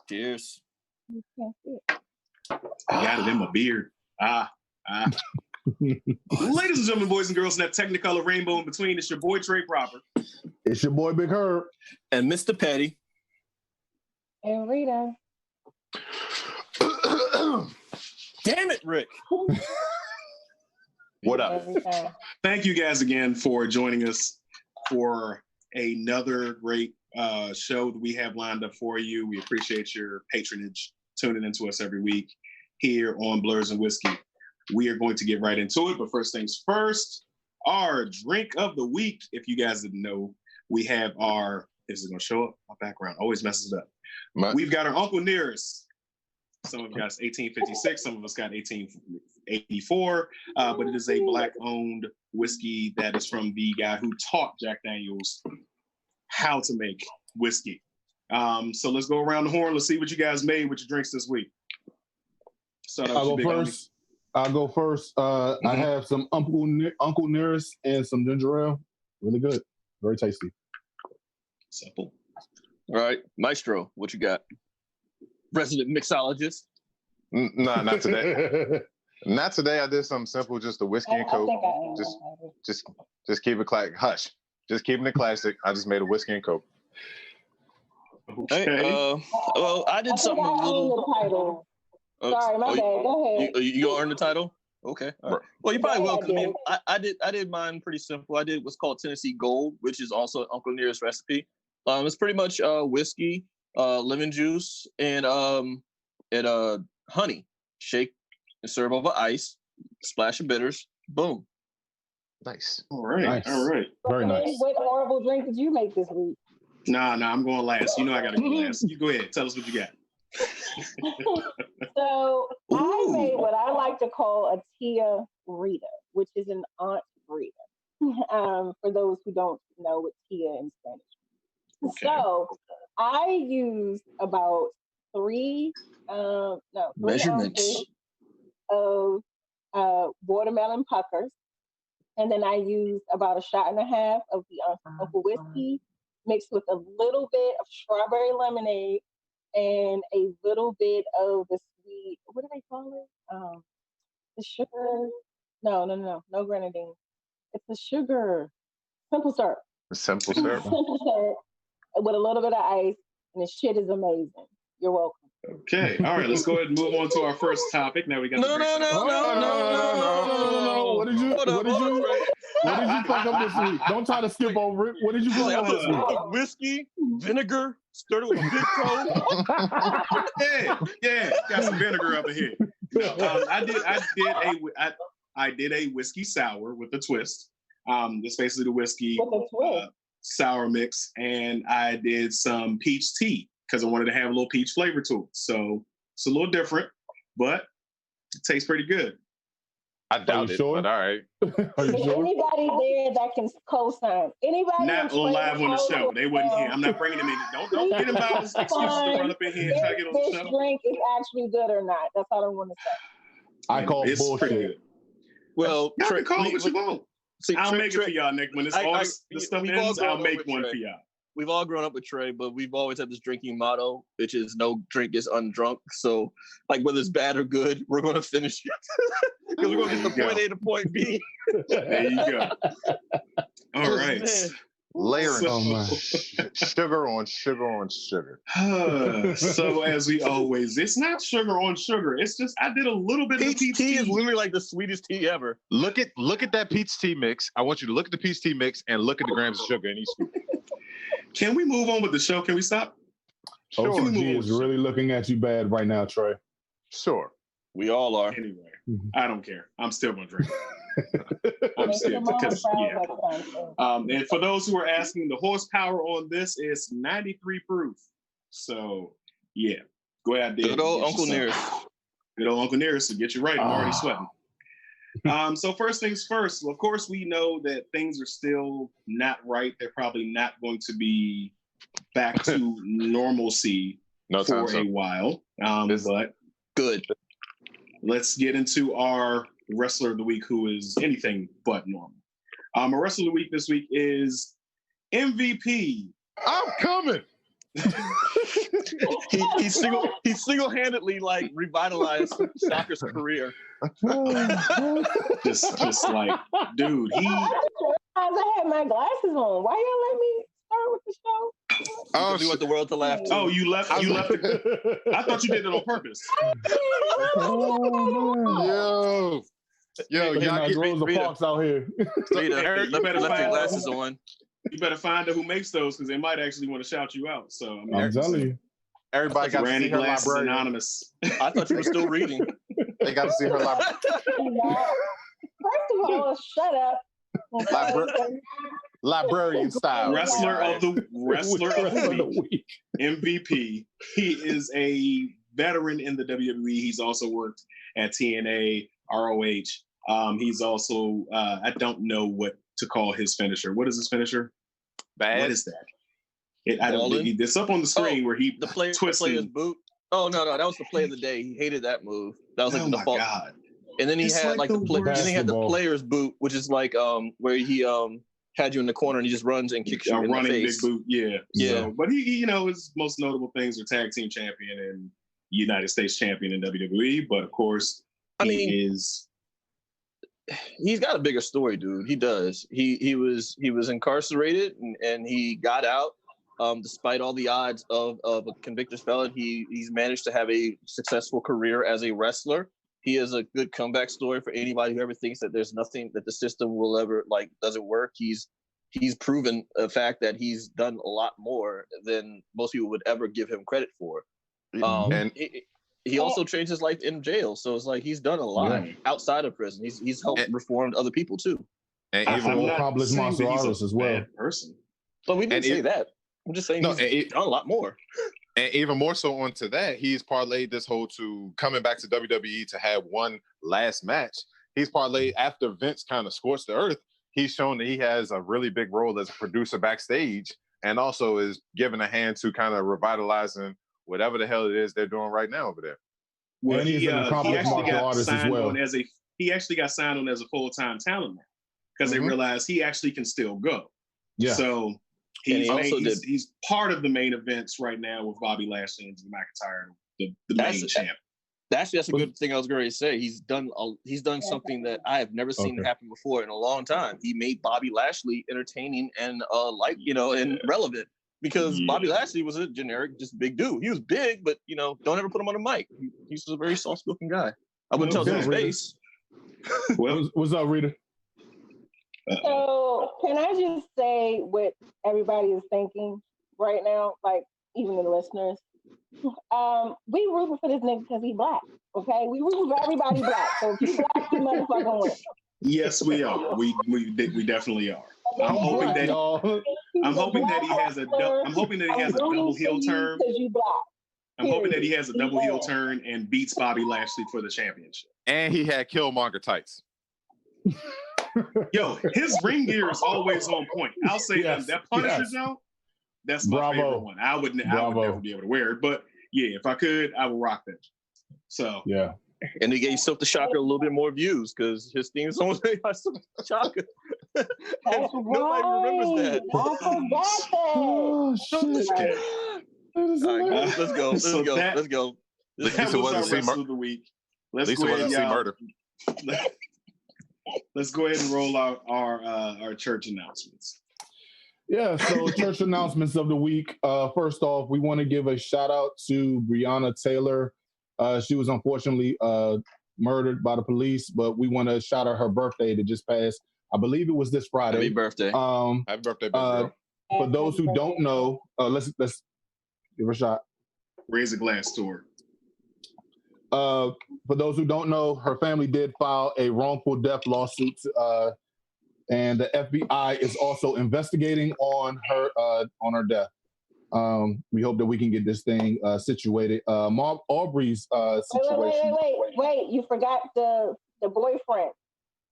Cheers. Got it in my beard. Ladies and gentlemen, boys and girls, in that Technicolor rainbow in between, it's your boy Trey Proper. It's your boy Big Herb. And Mr. Petty. And Rita. Damn it, Rick. What up? Thank you guys again for joining us for another great show that we have lined up for you. We appreciate your patronage, tuning into us every week here on Blurs and Whiskey. We are going to get right into it, but first things first, our drink of the week. If you guys didn't know, we have our, is it going to show up? My background always messes it up. We've got our Uncle Nearest. Some of us got 1856, some of us got 1884, but it is a Black-owned whiskey that is from the guy who taught Jack Daniels how to make whiskey. So let's go around the horn. Let's see what you guys made with your drinks this week. I'll go first. I have some Uncle Nearest and some ginger ale. Really good. Very tasty. Simple. All right. Maestro, what you got? Resident mixologist? Nah, not today. Not today. I did something simple, just a whiskey and coke. Just keep it classic. Hush. Just keeping it classic. I just made a whiskey and coke. Okay. Hey, well, I did something a little. Sorry, my bad. Go ahead. You gonna earn the title? Okay. All right. Well, you probably will. Cause I did mine pretty simple. I did what's called Tennessee Gold, which is also Uncle Nearest recipe. It's pretty much whiskey, lemon juice, and honey. Shake and serve over ice. Splash of bitters. Boom. Nice. All right. Nice. All right. Very nice. What horrible drink did you make this week? Nah, I'm going last. You know I got to go last. You go ahead. Tell us what you got. So I made what I like to call a Tia Rita, which is an Aunt Rita. For those who don't know what Tia in Spanish. Okay. So I used about three measurements of watermelon puckers, and then I used about a shot and a half of the Uncle Whiskey mixed with a little bit of strawberry lemonade and a little bit of the sweet, what do they call it? The sugar. No grenadine. It's the sugar. Simple syrup. Simple syrup. Simple syrup with a little bit of ice, and the shit is amazing. You're welcome. Okay. All right. Let's go ahead and move on to our first topic. Now we got No. What did you fuck up this week? Don't try to skip over it. What did you fuck up this week? Whiskey, vinegar, stirred it with a big toe. Yeah. Got some vinegar up in here. No, I did a whiskey sour with a twist. It's basically the whiskey sour mix, and I did some peach tea because I wanted to have a little peach flavor to it. So it's a little different, but it tastes pretty good. I doubt it, but all right. Are you sure? Anybody there that can co-sign? Anybody not live on the show? They wasn't here. I'm not bringing them in. Don't get them out as excuses to run up in here and try to get on the show. This drink is actually good or not? That's all I want to say. I call it's bullshit. Pretty good. Well, y'all can call it what you want. I'll make it for y'all, Nick. When this the stuff ends, I'll make one for y'all. We've all grown up with Trey, but we've always had this drinking motto, which is no drink is undrunk. So, like, whether it's bad or good, we're going to finish it. Because we're going to get from point A to point B. There you go. All right. Layering sugar on sugar on sugar. So as we always, it's not sugar on sugar. It's just I did a little bit of peach tea. Is literally like the sweetest tea ever. Look at that peach tea mix. I want you to look at the peach tea mix and look at the grams of sugar in each scoop. Can we move on with the show? Can we stop? Sure. OG is really looking at you bad right now, Trey. Sure. We all are. Anyway, I don't care. I'm still going to drink. I'm still because and for those who are asking, the horsepower on this is 93 proof. So yeah, go ahead. Good old Uncle Nearest. Good old Uncle Nearest to get you right. I'm already sweating. So first things first. Well, of course, we know that things are still not right. They're probably not going to be back to normalcy for a while. But good. Let's get into our wrestler of the week, who is anything but normal. Our wrestler of the week this week is MVP. I'm coming. he single-handedly like revitalized Shaka's career. just like, dude, I had my glasses on. Why y'all let me start with the show? Because we want the world to laugh too. Oh, you left. I thought you did it on purpose. Yo, y'all get Rosa Parks out here. Rita, you better left your glasses on. You better find out who makes those because they might actually want to shout you out. So I'm telling you. Everybody got to see her librarian. Anonymous. I thought you were still reading. They got to see her librarian. First of all, shut up. Librarian style. Wrestler of the week. MVP. He is a veteran in the WWE. He's also worked at TNA, ROH. He's also I don't know what to call his finisher. What is his finisher? Bad. What is that? I don't think it's up on the screen where he twisted his boot. Oh no, that was the play of the day. He hated that move. That was like the default. God. And then he had like the player's boot, which is like where he had you in the corner and he just runs and kicks you in the face. Big boot, yeah. Yeah. So, but he, his most notable things are tag team champion and United States champion in WWE. But of course, he's got a bigger story, dude. He does. He was incarcerated and he got out. Despite all the odds of a convicted felon, he's managed to have a successful career as a wrestler. He is a good comeback story for anybody who ever thinks that there's nothing that the system will ever doesn't work. He's proven the fact that he's done a lot more than most people would ever give him credit for. And he also changed his life in jail, so it's like he's done a lot outside of prison. He's helped reformed other people too. And even more accomplished martial artist as well. Person, but we didn't say that. I'm just saying he's done a lot more. And even more so onto that, he's parlayed this whole to coming back to WWE to have one last match. He's parlayed after Vince kind of scorched the earth. He's shown that he has a really big role as a producer backstage and also is giving a hand to kind of revitalizing whatever the hell it is they're doing right now over there. Well, and he's an accomplished martial artist as well. He actually got signed on as a full-time talent man because they realized he actually can still go. Yeah. So he's part of the main events right now with Bobby Lashley and Drew McIntyre, the main champ. That's a good thing I was going to say. He's done something that I have never seen happen before in a long time. He made Bobby Lashley entertaining and and relevant because Bobby Lashley was a generic, just big dude. He was big, but don't ever put him on a mic. He's a very soft-spoken guy. I wouldn't tell him his face. What's up, Rita? So can I just say what everybody is thinking right now, like even the listeners? We rooting for this nigga because he's black, okay? We rooting for everybody black. So if you black, you motherfucking win. Yes, we are. We definitely are. I'm hoping that he has a double heel turn. I'm hoping that he has a double heel turn and beats Bobby Lashley for the championship. And he had Killmonger tights. Yo, his ring gear is always on point. I'll say that Punisher zone, that's my favorite one. I would never be able to wear it, but yeah, if I could, I would rock that. So yeah, and he gave Silk the Shocker a little bit more views because his theme song was made by Silk the Shocker. Nobody remembers that. Oh shit! Let's go. Let's go. That was our wrestle of the week. Let's go ahead and see murder. Let's go ahead and roll out our church announcements. Yeah, so church announcements of the week. First off, we want to give a shout out to Breonna Taylor. She was unfortunately murdered by the police, but we want to shout out her birthday that just passed. I believe it was this Friday. Happy birthday. Happy birthday, girl. For those who don't know, let's give her a shot. Raise a glass to her. For those who don't know, her family did file a wrongful death lawsuit, and the FBI is also investigating on her death. We hope that we can get this thing situated. Mark Aubrey's situation. Wait! You forgot the boyfriend.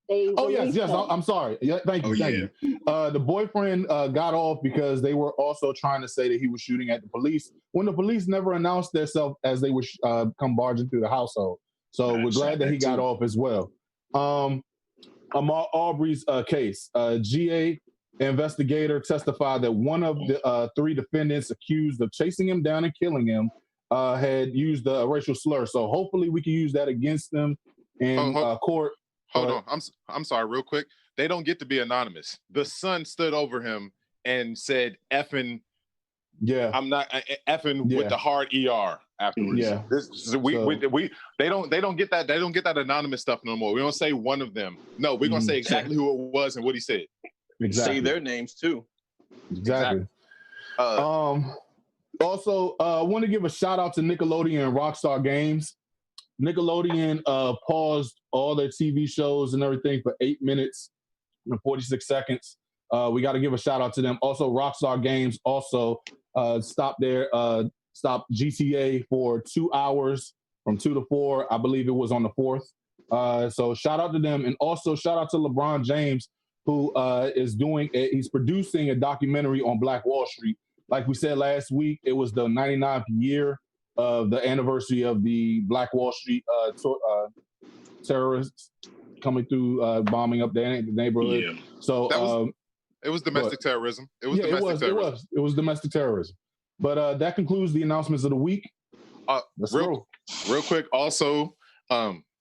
Yes. I'm sorry. Yeah, thank you. The boyfriend got off because they were also trying to say that he was shooting at the police when the police never announced themselves as they would come barging through the household. So we're glad that he got off as well. Ahmaud Aubrey's case. GA investigator testified that one of the 3 defendants accused of chasing him down and killing him had used a racial slur. So hopefully we can use that against them in court. Hold on. I'm sorry, real quick. They don't get to be anonymous. The son stood over him and said, effing, I'm not effing with the hard ER afterwards. Yeah. They don't get that. They don't get that anonymous stuff no more. We don't say one of them. No, we're gonna say exactly who it was and what he said. Exactly. Say their names too. Exactly. Also, I want to give a shout out to Nickelodeon and Rockstar Games. Nickelodeon paused all their TV shows and everything for 8 minutes and 46 seconds. We got to give a shout out to them. Also, Rockstar Games also stopped GTA for 2 hours from 2 to 4. I believe it was on the 4th. So shout out to them. And also shout out to LeBron James, who he's producing a documentary on Black Wall Street. Like we said last week, it was the 99th year of the anniversary of the Black Wall Street terrorists coming through, bombing up the neighborhood. Yeah. So it was domestic terrorism. It was domestic terrorism. But that concludes the announcements of the week. Real quick, also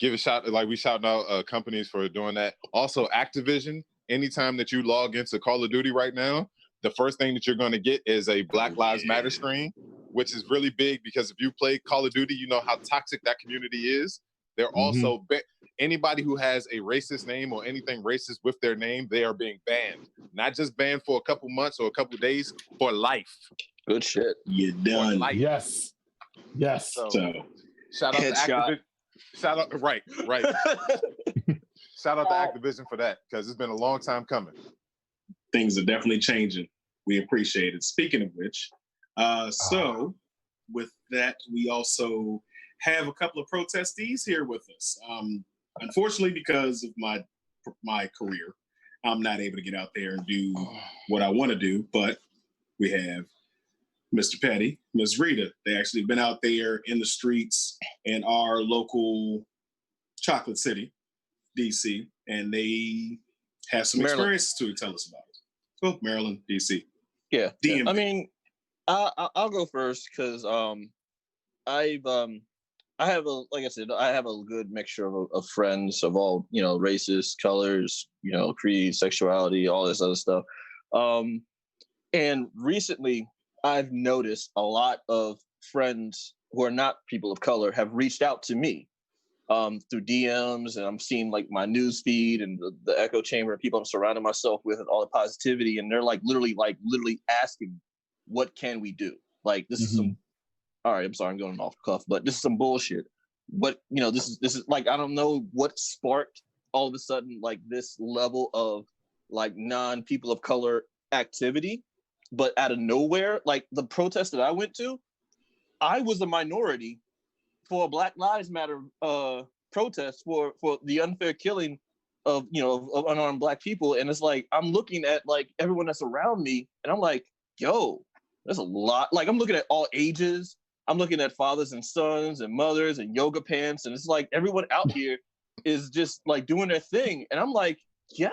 give a shout, like we shouting out companies for doing that. Also, Activision, anytime that you log into Call of Duty right now, the first thing that you're going to get is a Black Lives Matter screen, which is really big because if you play Call of Duty, you know how toxic that community is. They're also anybody who has a racist name or anything racist with their name, they are being banned. Not just banned for a couple months or a couple days, for life. Good shit. You're done. Yes. So shout out to Activision. Shout out, right. Shout out to Activision for that, because it's been a long time coming. Things are definitely changing. We appreciate it. Speaking of which, so with that, we also have a couple of protestees here with us. Unfortunately, because of my career, I'm not able to get out there and do what I want to do, but we have Mr. Petty, Ms. Rita. They actually been out there in the streets in our local chocolate city, DC, and they have some experiences to tell us about it. Oh, Maryland, DC. Yeah. I mean, I'll go first because I have a good mixture of friends of all, races, colors, creed, sexuality, all this other stuff. And recently I've noticed a lot of friends who are not people of color have reached out to me through DMs, and I'm seeing like my news feed and the echo chamber of people I'm surrounding myself with and all the positivity. And they're literally asking, what can we do? Like, this is some, all right, I'm sorry, I'm going off the cuff, but this is some bullshit. What, this is like, I don't know what sparked all of a sudden, like this level of like non-people of color activity, but out of nowhere, like the protest that I went to, I was a minority for a Black Lives Matter protest for the unfair killing of unarmed Black people. And it's like, I'm looking at like everyone that's around me and I'm like, yo, there's a lot. Like, I'm looking at all ages. I'm looking at fathers and sons and mothers and yoga pants. And it's like everyone out here is just like doing their thing. And I'm like, yeah,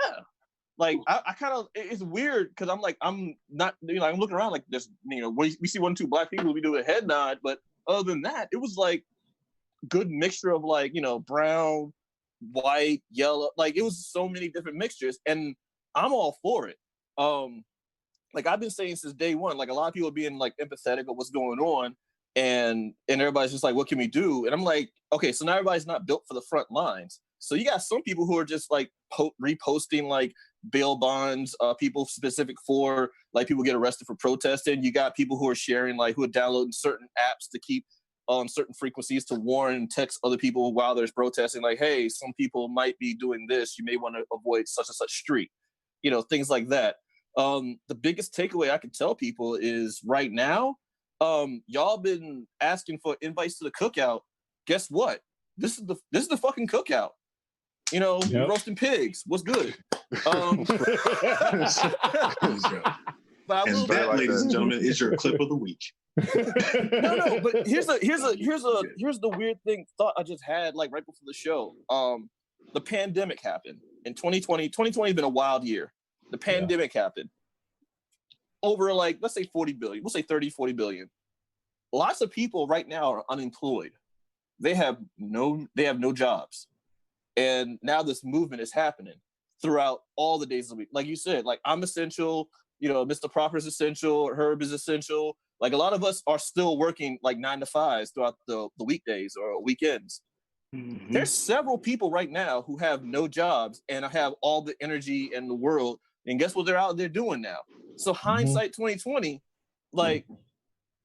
like I kind of, it's weird because I'm like, I'm not, I'm looking around like this, we see 1 or 2 Black people, we do a head nod. But other than that, it was like good mixture of like, brown, white, yellow, like it was so many different mixtures. And I'm all for it. Like I've been saying since day one, like a lot of people are being like empathetic of what's going on. And everybody's just like, what can we do? And I'm like, okay, so now everybody's not built for the front lines. So you got some people who are just like reposting like bail bonds, people specific for like people get arrested for protesting. You got people who are sharing, like who are downloading certain apps to keep on certain frequencies to warn and text other people while there's protesting, like, hey, some people might be doing this. You may want to avoid such and such street, things like that. The biggest takeaway I can tell people is right now, y'all been asking for invites to the cookout. Guess what? This is the fucking cookout. Roasting pigs. What's good? And that, ladies and gentlemen, is your clip of the week. No, but here's the weird thought I just had like right before the show. The pandemic happened in 2020. 2020 has been a wild year. the pandemic happened. Over like, let's say 40 billion, we'll say 30, 40 billion. Lots of people right now are unemployed. They have no jobs. And now this movement is happening throughout all the days of the week. Like you said, like I'm essential, Mr. Proper is essential, Herb is essential. Like a lot of us are still working like 9 to 5s throughout the weekdays or weekends. Mm-hmm. There's several people right now who have no jobs and have all the energy in the world. And guess what they're out there doing now? So hindsight 2020, like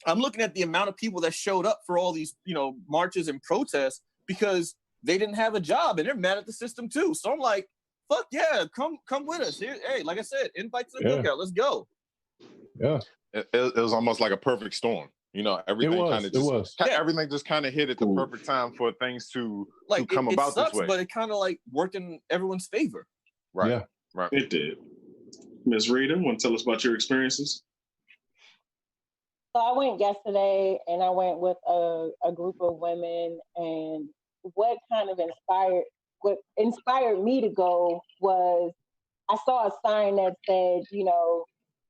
I'm looking at the amount of people that showed up for all these, marches and protests because they didn't have a job and they're mad at the system too. So I'm like, fuck yeah, come with us. Here, hey, like I said, invite to the cookout. Let's go. Yeah. It was almost like a perfect storm. Everything kind of everything just kind of hit at the perfect time for things to come about this way. But it kind of like worked in everyone's favor. Right. Yeah. Right. It did. Ms. Rita, want to tell us about your experiences? So I went yesterday, and I went with a group of women, and what inspired me to go was I saw a sign that said,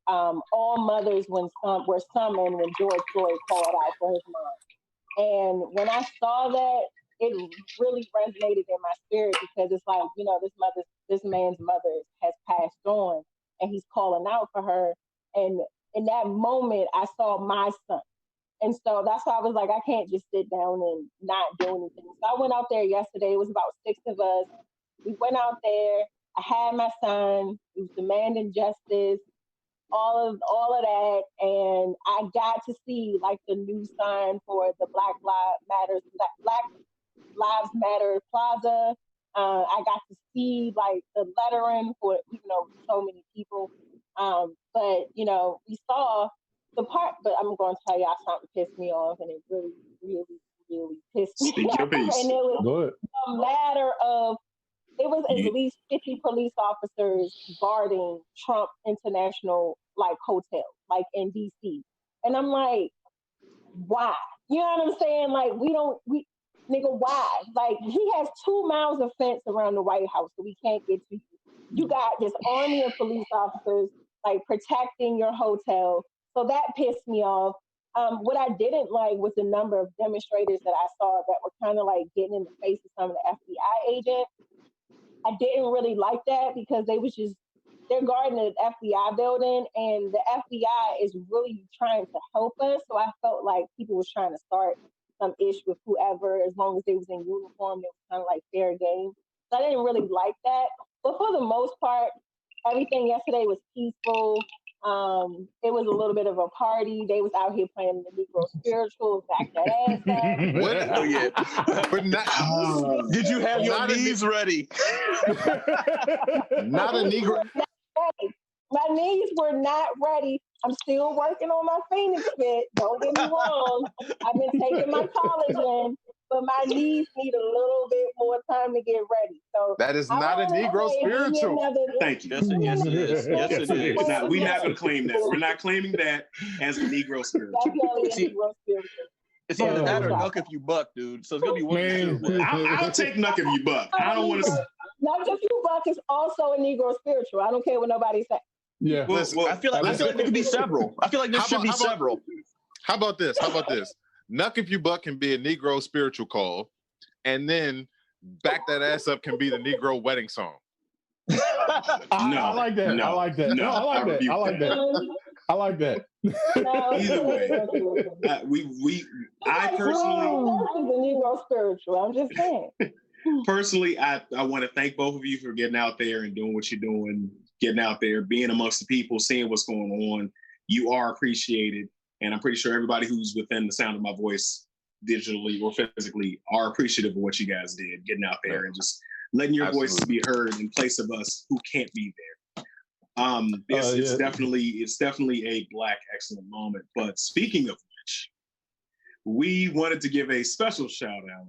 all mothers were summoned when George Floyd called out for his mom. And when I saw that, it really resonated in my spirit because it's like, this man's mother has passed on and he's calling out for her. And in that moment, I saw my son. And so that's why I was like, I can't just sit down and not do anything. So I went out there yesterday. It was about 6 of us. We went out there. I had my son. He was demanding justice, all of that. And I got to see like the new sign for the Black Lives Matter Plaza. I got to see like the lettering for, so many people. But, we saw the part, but I'm going to tell y'all something pissed me off, and it really, really, really pissed me off. And it was a matter of, it was at least 50 police officers guarding Trump International, hotel, in D.C. And I'm like, why? You know what I'm saying? Like, nigga, why? Like, he has 2 miles of fence around the White House, so we can't get to you. You got this army of police officers, protecting your hotel. So that pissed me off. What I didn't like was the number of demonstrators that I saw that were kind of getting in the face of some of the FBI agents. I didn't really like that because they're guarding the FBI building, and the FBI is really trying to help us. So I felt like people was trying to start some issue with whoever, as long as they was in uniform, it was kind of fair game. So I didn't really like that. But for the most part, everything yesterday was peaceful. It was a little bit of a party. They was out here playing the Negro spiritual, back that ass up. But did you have your knees ready? Not a Negro. My knees were not ready. I'm still working on my Phoenix fit. Don't get me wrong. I've been taking my collagen, but my knees need a little bit more time to get ready. So that is not a Negro spiritual. Thank you. Yes, it is. Yes, it is. We're not going to claim that. We're not claiming that as a Negro spiritual. It's either that or Nuck If You Buck, dude. So it's going to be one of the two. I'll take Nuck If You Buck. I don't want to... Nuck If You Buck is also a Negro spiritual. I don't care what nobody says. Yeah. Well, I feel like there could be several. I feel like there should be several. How about this? Nuck If You Buck can be a Negro spiritual call, and then Back That Ass Up can be the Negro wedding song. I like that. I like that. No, I like that. I like that. I like that. Either way, I personally, the Negro spiritual. I'm just saying. Personally, I want to thank both of you for getting out there and doing what you're doing, getting out there, being amongst the people, seeing what's going on. You are appreciated. And I'm pretty sure everybody who's within the sound of my voice, digitally or physically, are appreciative of what you guys did, getting out there and just letting your voices be heard in place of us who can't be there. It's definitely a Black excellent moment. But speaking of which, we wanted to give a special shout out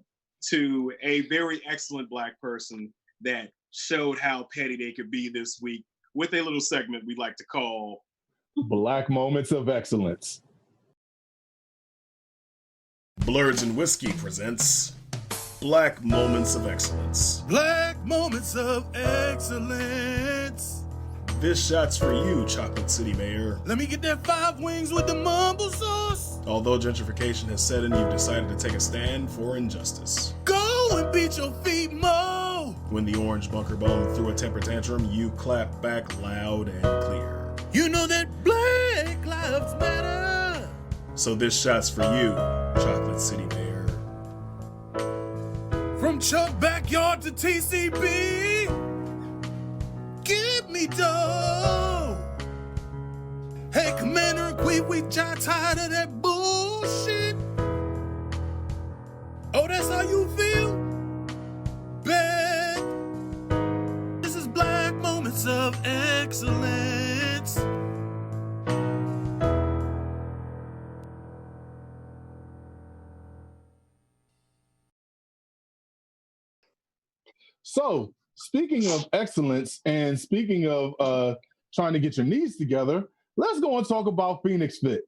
to a very excellent Black person that showed how petty they could be this week with a little segment we like to call Black Moments of Excellence. Blurs and Whiskey presents Black Moments of Excellence. Black Moments of Excellence. This shot's for you, Chocolate City Mayor. Let me get that 5 wings with the mumble sauce. Although gentrification has set in, you've decided to take a stand for injustice. Go and beat your feet, Mo. When the orange bunker bum threw a temper tantrum, you clapped back loud and clear. You know that Black Lives Matter. So this shot's for you, Chocolate City Mayor. From Chuck Backyard to TCB, give me dough. Hey, Commander and Queen, we got tired of that bullshit. Oh, that's how you feel? Bet. This is Black Moments of Excellence. So, speaking of excellence and speaking of trying to get your knees together, let's go and talk about Phoenix Fit.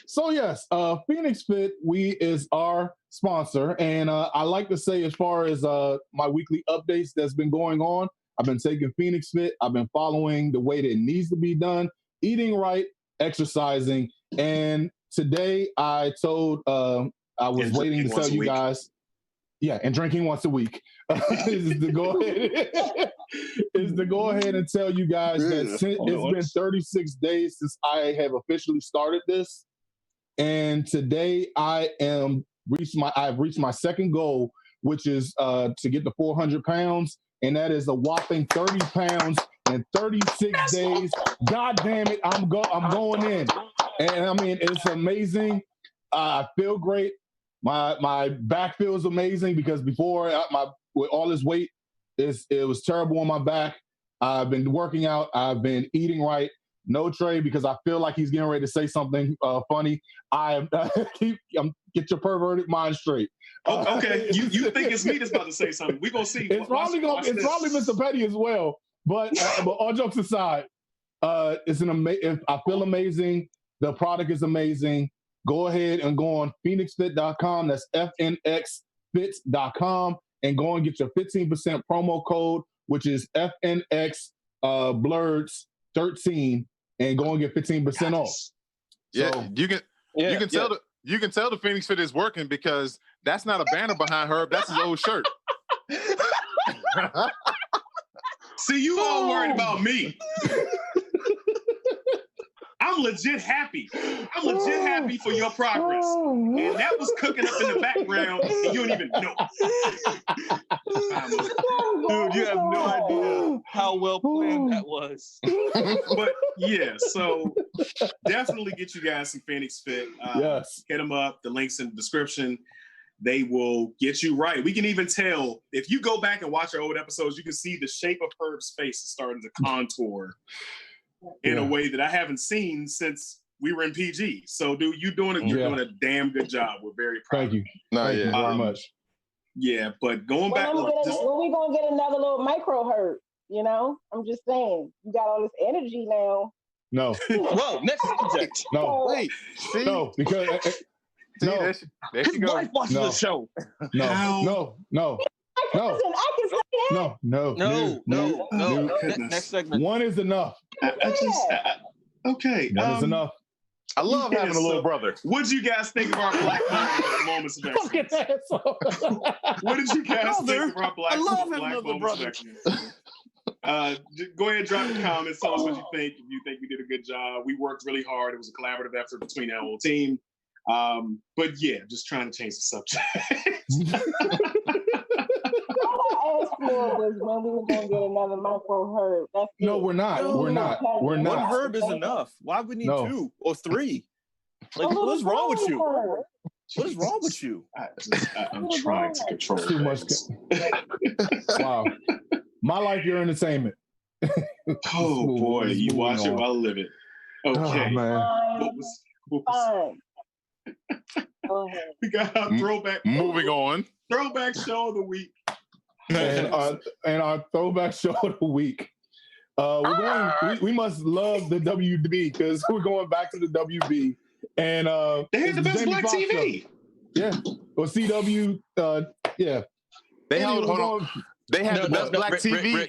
So yes, Phoenix Fit is our sponsor, and I like to say, as far as my weekly updates that's been going on, I've been taking Phoenix Fit. I've been following the way that it needs to be done, eating right, exercising, and today I told I was waiting to tell you guys. Yeah, and drinking once a week is to go ahead and tell you guys that it's been 36 days since I have officially started this, and today I've reached my second goal, which is to get to 400 pounds, and that is a whopping 30 pounds in 36 days. God damn it, I'm going in, and I mean it's amazing. I feel great. My back feels amazing because before with all this weight, it was terrible on my back. I've been working out. I've been eating right. No Trey, because I feel like he's getting ready to say something funny. Get your perverted mind straight. Okay, you think it's me that's about to say something? We're gonna see. It's probably Mr. Petty as well. But all jokes aside, I feel amazing. The product is amazing. Go ahead and go on phoenixfit.com. That's FNXfits.com, and go and get your 15% promo code, which is FNX Blurs 13, and go and get 15% off. Yeah, So, you can tell the Phoenix Fit is working because that's not a banner behind Herb. That's his old shirt. See, you all worried about me. I'm legit happy. I'm legit happy for your progress. And that was cooking up in the background, and you don't even know. Dude, you have no idea how well planned that was. But yeah, so definitely get you guys some Phoenix Fit. Yes. Hit them up. The link's in the description. They will get you right. We can even tell, if you go back and watch our old episodes, you can see the shape of Herb's face is starting to contour in a way that I haven't seen since we were in PG. So, dude, you're doing a damn good job. We're very proud. Thank you. Thank you very much. Yeah, but going back. When we gonna get another little micro hurt? You know, I'm just saying. You got all this energy now. No. Whoa, next subject. No. Wait. See? No, because There His she goes. wife watches the show. No. I can say that. No. Next segment. One is enough. Okay. One is enough. I love having a little brother. What did you guys think of our Black Moments of Excellence? What did you guys think of our Black Moments of Excellence? Go ahead and drop your comments. Tell us what you think. If you think we did a good job. We worked really hard. It was a collaborative effort between our whole team. But yeah, just trying to change the subject. All I asked for was when we were going to get another micro herb. That's No, it. we're not. We're not. One herb is enough. Why would we need 2 or 3? Like, what is wrong with you? What is wrong with you? I'm trying to control Too much. Wow. My life, your entertainment. Oh boy, you watch it while I live it. Okay. Oh, man. What was we got our throwback. Moving on. Throwback show of the week. And our throwback show of the week. We must love the WB because we're going back to the WB. And they had the best Black TV. Show. Yeah. Or CW. Yeah. They had the best Black TV.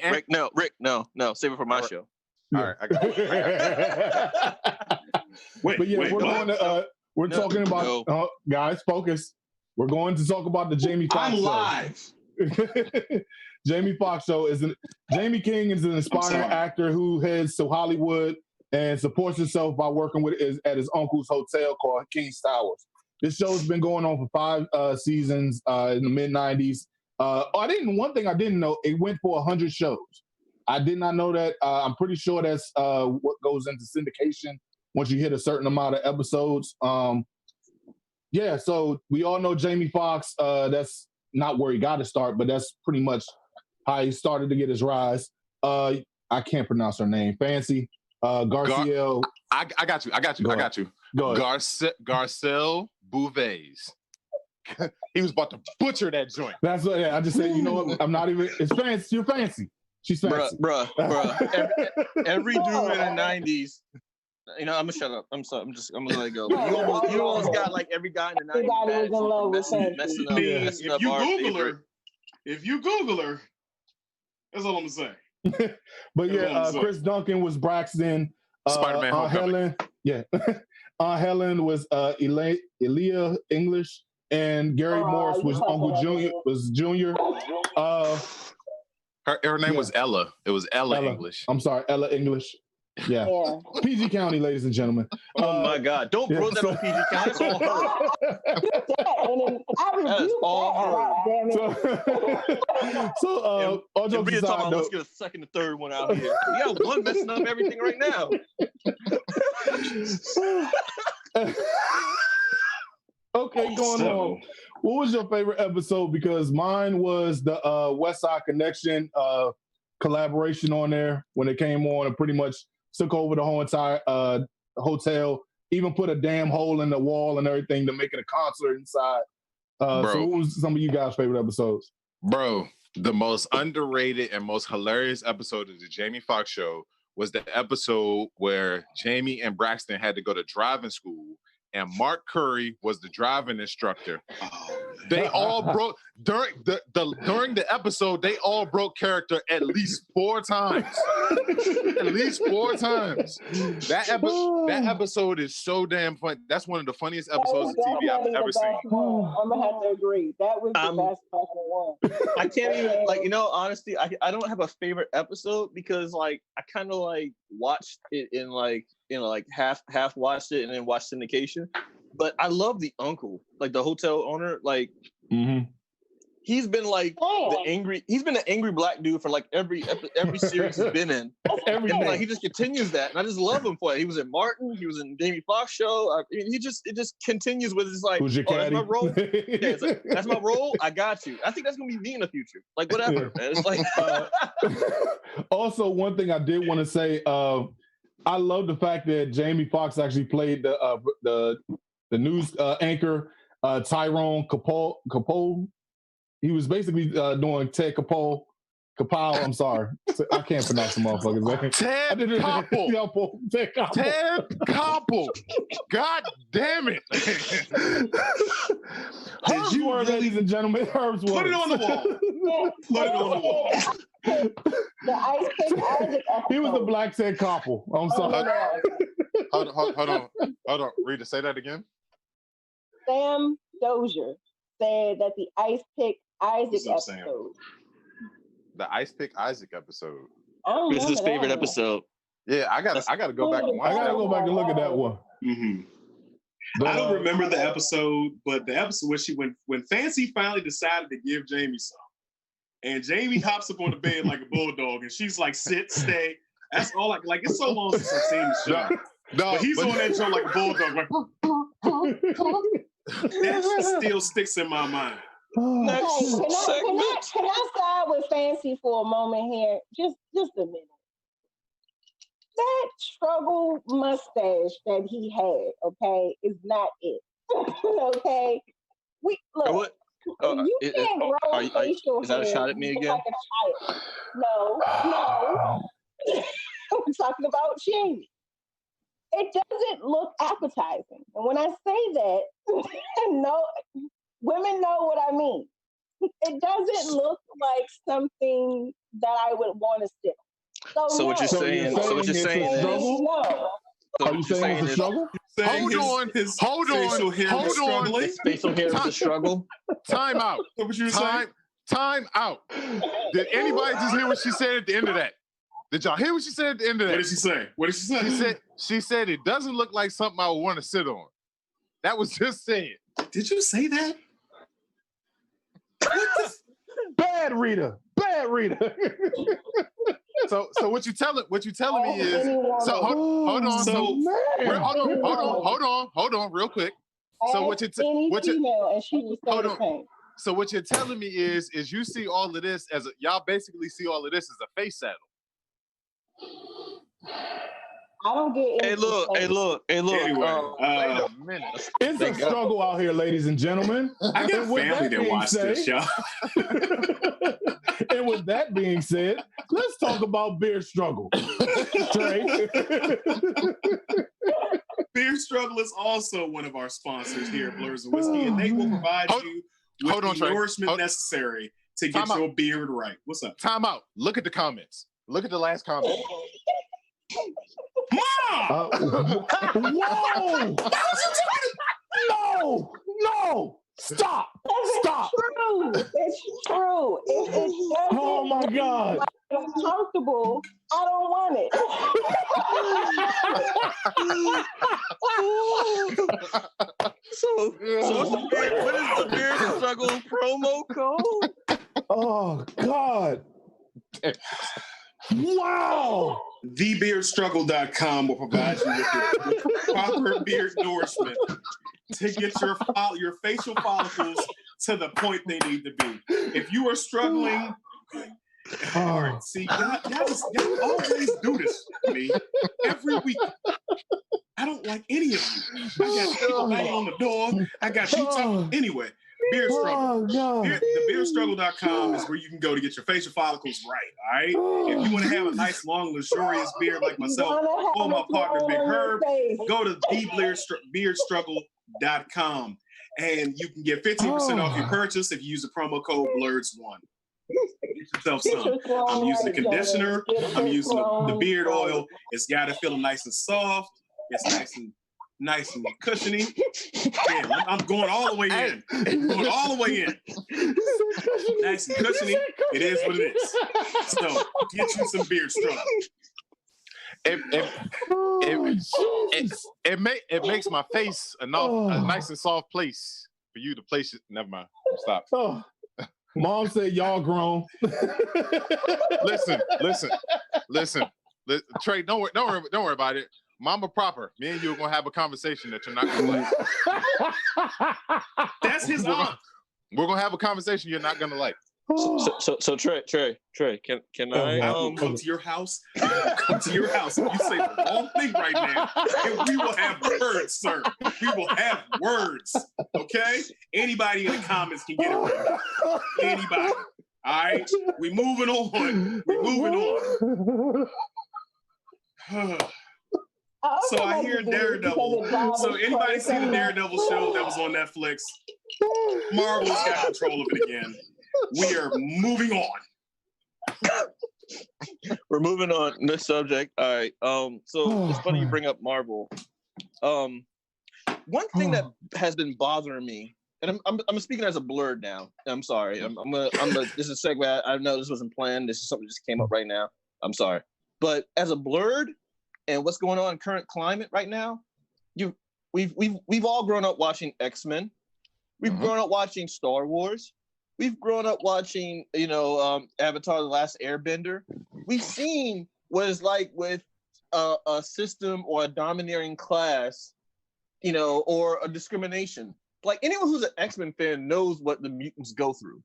Rick, no. Save it for my show. All right, I got Wait, but yeah, wait, we're what? going to we're talking about guys, focus. We're going to talk about the Jamie Foxx I'm show. live. Jamie Foxx show Jamie King is an aspiring actor who heads to Hollywood and supports himself by working at his uncle's hotel called King's Towers. This show's been going on for 5 seasons in the mid-90s. One thing I didn't know, it went for 100 shows. I did not know that. I'm pretty sure that's what goes into syndication once you hit a certain amount of episodes. Yeah, so we all know Jamie Foxx. That's not where he got to start, but that's pretty much how he started to get his rise. I can't pronounce her name. Fancy. Garciel. I got you. Go ahead. Garcelle Bouvet's. He was about to butcher that joint. That's what I just said. You know what? I'm not even. It's fancy. You're fancy. She's fancy. Bruh. Every dude in the 90s. You know, I'm gonna shut up. I'm sorry. I'm gonna let it go. You almost got like every guy in the 90s messing up. If you Google her, that's all I'm gonna say. But yeah, Chris Duncan was Braxton. Spider-Man Homecoming. Helen was Elia English, and Gary Morris was Uncle Junior. Her name was Ella. It was Ella English. I'm sorry, Ella English. Yeah. PG County, ladies and gentlemen. Oh my God! Don't throw that on PG County. It's all her. That's all her. So, all jokes aside, let's get a second and third one out here. We got one messing up everything right now. Okay, going on. What was your favorite episode? Because mine was the West Side Connection collaboration on there when it came on and pretty much took over the whole entire hotel, even put a damn hole in the wall and everything to make it a concert inside. So what was some of you guys' favorite episodes? Bro, the most underrated and most hilarious episode of the Jamie Foxx show was the episode where Jamie and Braxton had to go to driving school and Mark Curry was the driving instructor. They all broke during the episode. They all broke character at least 4 times. At least 4 times. That episode is so damn fun. That's one of the funniest episodes of TV I've ever seen. I'm gonna have to agree. That was the best fucking one. I can't even honestly, I don't have a favorite episode because I kind of watched it in half watched it and then watched syndication. But I love the uncle, the hotel owner. He's been he's been an angry black dude for every series he's been in. And he just continues that, and I just love him for it. He was in Martin, he was in Jamie Foxx show. I mean, it just continues with his who's your that's my role. Yeah, that's my role. I got you. I think that's gonna be me in the future. Whatever, man. It's also, one thing I did want to say, I love the fact that Jamie Foxx actually played the news anchor Tyrone Capone. He was basically doing Ted Capone. I'm sorry. I can't pronounce the motherfucker's name. Ted Koppel. God damn it. Herb's word, ladies and gentlemen. Herb's word. Put it on the wall. Put it on the wall. The Ice Pick Isaac episode. He was the black Ted Koppel. I'm sorry. Hold on. Rita, say that again. Sam Dozier said that the Ice Pick Isaac episode. The Ice Pick Isaac episode. This is his favorite episode. Yeah, I gotta go back and watch. I gotta go back and look at that one. Mm-hmm. I don't remember the episode, but the episode when Fancy finally decided to give Jamie some, and Jamie hops up on the bed like a bulldog, and she's like, "Sit, stay." That's all. It's so long since I've seen the show. But he's on that show like a bulldog, that still sticks in my mind. Can I side with Fancy for a moment here? Just a minute. That struggle mustache that he had, okay, is not it. Okay? You can't grow facial hair. Is that a shot at me again? Like a child. No. I'm talking about Jamie. It doesn't look appetizing. And when I say that, women know what I mean. It doesn't look like something that I would want to sip. So what you're saying? So what you're saying is? No. Are you saying it's a struggle? Hold on. His facial hair was struggling. His facial hair was a struggle. Time out. What was you saying? Time out. Did anybody just hear what she said at the end of that? Did y'all hear what she said at the end of that? What did she say? What did she say? She said it doesn't look like something I would want to sit on. That was just said. Did you say that? Bad Rita. So what you telling me is hold on real quick. So what you're telling me is you see all of this as y'all basically see all of this as a face saddle. I don't get. Hey, look. Anyway, wait a minute. It's a struggle out here, ladies and gentlemen. I got family that watch this, y'all. And with that being said, let's talk about beer struggle. Trey. Beer Struggle is also one of our sponsors here at Blurs of Whiskey, and they will provide you with the nourishment necessary to get your beard right. What's up? Time out. Look at the comments. Look at the last comment. Mom! Whoa! No! Stop! It's true. Oh my God! It's comfortable. I don't want it. So what is the Beer Struggle promo code? Oh God! Wow! TheBeardStruggle.com will provide you with proper beard nourishment to get your facial follicles to the point they need to be. If you are struggling, all right, see, y'all always do this to me every week. I don't like any of you. I got people banging on the door. I got you talking. Anyway, Beer Struggle. TheBeardStruggle.com is where you can go to get your facial follicles right, all right? If you want to have a nice, long, luxurious beard like myself or my partner, Big Herb, go to TheBeardStruggle.com and you can get 15% off your purchase if you use the promo code BLURDS1. Get yourself some. I'm using the conditioner. I'm using the beard oil. It's got to feel nice and soft. It's nice and cushiony. Damn, I'm going all the way in. I'm going all the way in. Nice and cushiony. It is what it is. So get you some Beard Struggle. It makes my face a nice and soft place for you to place it. Never mind. Stop. Oh. Mom said y'all grown. Listen. Trey, don't worry about it. Mama proper. Me and you are gonna have a conversation that you're not gonna like. That's his aunt. We're gonna have a conversation you're not gonna like. So Trey, can I come to your house? Come to your house. You say the wrong thing right now, and we will have words, sir. We will have words. Okay? Anybody in the comments can get it right now. Anybody. All right? We moving on. So I hear Daredevil. So anybody see the Daredevil show that was on Netflix? Marvel's got control of it again. We are moving on. We're moving on this subject. All right. So it's funny you bring up Marvel. One thing that has been bothering me, and I'm speaking as a Blurred now. I'm sorry. I'm gonna this is a segue. I know this wasn't planned. This is something that just came up right now. I'm sorry. But as a Blurred and what's going on in current climate right now, we've all grown up watching X-Men. We've grown up watching Star Wars. We've grown up watching, Avatar: The Last Airbender. We've seen what it's like with a system or a domineering class, or a discrimination. Like anyone who's an X-Men fan knows what the mutants go through.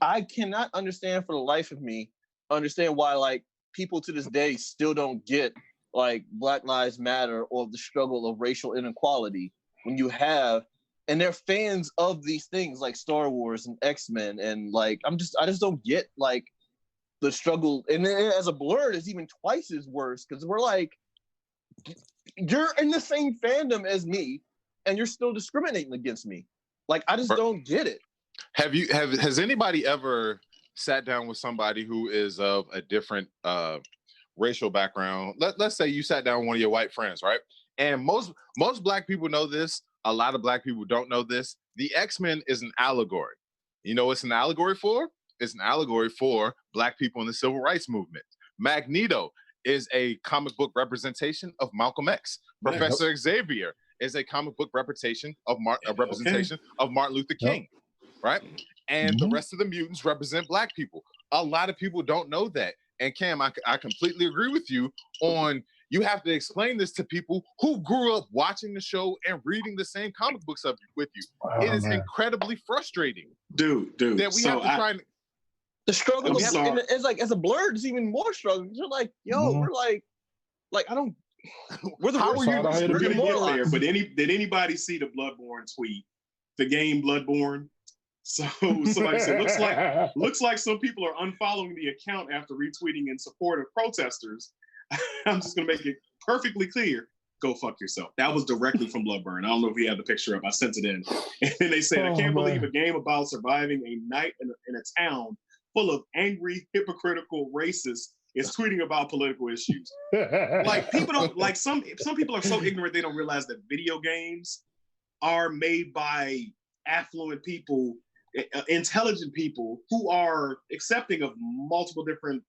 I cannot understand for the life of me, why people to this day still don't get Black Lives Matter or the struggle of racial inequality when you have. And they're fans of these things like Star Wars and X-Men, and I just don't get the struggle. And then as a Blurred, it's even twice as worse because we're you're in the same fandom as me, and you're still discriminating against me. I just don't get it. Has anybody ever sat down with somebody who is of a different racial background. Let's say you sat down with one of your white friends, right? And most Black people know this. A lot of Black people don't know this. The X-Men is an allegory. You know what it's an allegory for? It's an allegory for Black people in the civil rights movement. Magneto is a comic book representation of Malcolm X. Professor Xavier is a comic book representation of Martin Luther King, right? And the rest of the mutants represent Black people. A lot of people don't know that. And Cam, I completely agree with you on you have to explain this to people who grew up watching the show and reading the same comic books with you. It is incredibly frustrating. Dude. That we have to try and... The struggle is like, as a blur, it's even more struggle. You're like, yo, we're like, I don't... We're the worst. We're going to get there, but did anybody see the Bloodborne tweet? The game Bloodborne? So like I said, looks like some people are unfollowing the account after retweeting in support of protesters. I'm just going to make it perfectly clear. Go fuck yourself. That was directly from Bloodburn. I don't know if you have the picture up. I sent it in. And then they said, I can't believe a game about surviving a night in a town full of angry, hypocritical racists is tweeting about political issues. Like, people don't, like, some people are so ignorant they don't realize that video games are made by affluent people, intelligent people who are accepting of multiple different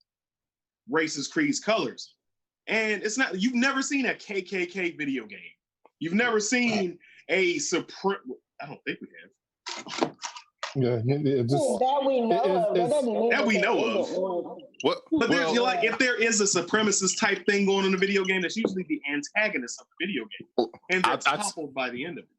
races, creeds, colors. And it's not, you've never seen a KKK video game. You've never seen a Supreme, I don't think we have. Yeah, that we know of. What? But if there is a supremacist type thing going on in a video game, that's usually the antagonist of the video game. And they're toppled by the end of it.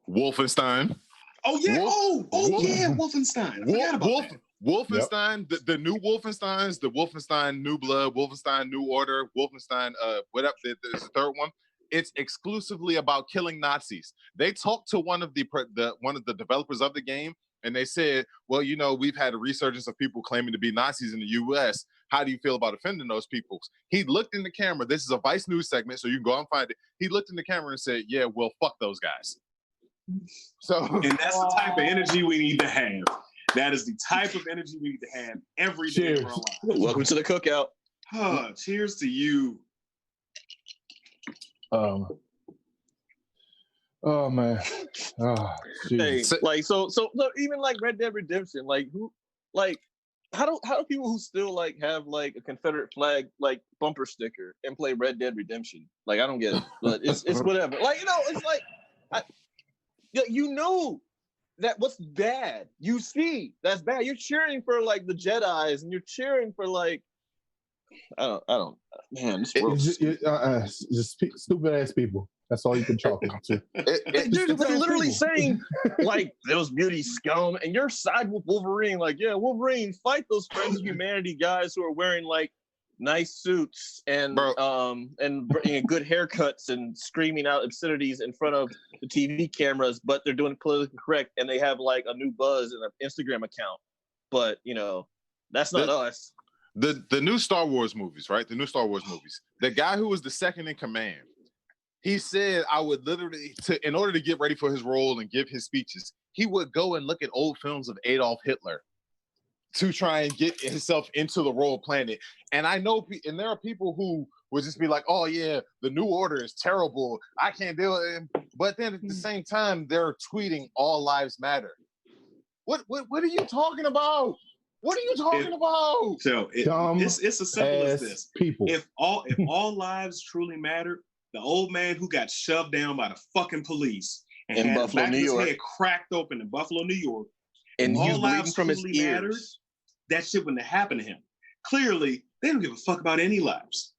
Wolfenstein. Oh, yeah. Yeah, Wolfenstein. I forgot about that. Wolfenstein, the new Wolfensteins, the Wolfenstein New Blood, Wolfenstein New Order, Wolfenstein, whatever, there's the third one. It's exclusively about killing Nazis. They talked to one of the developers of the game, and they said, well, you know, we've had a resurgence of people claiming to be Nazis in the U.S. How do you feel about offending those people? He looked in the camera. This is a Vice News segment, so you can go out and find it. He looked in the camera and said, yeah, well, fuck those guys. So, and that's the type of energy we need to have. That is the type of energy we need to have every day of our lives. Welcome to the cookout. Cheers to you. Oh man. Hey, like so even like Red Dead Redemption, like how do people who still like have like a Confederate flag like bumper sticker and play Red Dead Redemption? Like, I don't get it, but it's whatever. Like, you know, it's like you know that what's bad, you see that's bad. You're cheering for like the Jedis, and you're cheering for like I don't. Man, this world just stupid ass people. That's all you can chalk it to. Dude, they're literally saying like those beauty scum, and you're side with Wolverine. Like, yeah, Wolverine, fight those Friends of Humanity guys who are wearing like nice suits and good haircuts and screaming out obscenities in front of the TV cameras, but they're doing it politically correct, and they have like a new buzz and an Instagram account. But you know, that's not us. The new Star Wars movies, right? The new Star Wars movies. The guy who was the second in command, he said I would literally, in order to get ready for his role and give his speeches, he would go and look at old films of Adolf Hitler to try and get himself into the role playing it. And I know, and there are people who would just be like, oh yeah, the New Order is terrible. I can't deal with it. But then at the same time, they're tweeting all lives matter. What are you talking about? What are you talking about? So it's as simple as this. People. If all lives truly matter, the old man who got shoved down by the fucking police and in had Buffalo, New York, his head cracked open in Buffalo, New York, and all he was lives from his ears. mattered, that shit wouldn't have happened to him. Clearly, they don't give a fuck about any lives.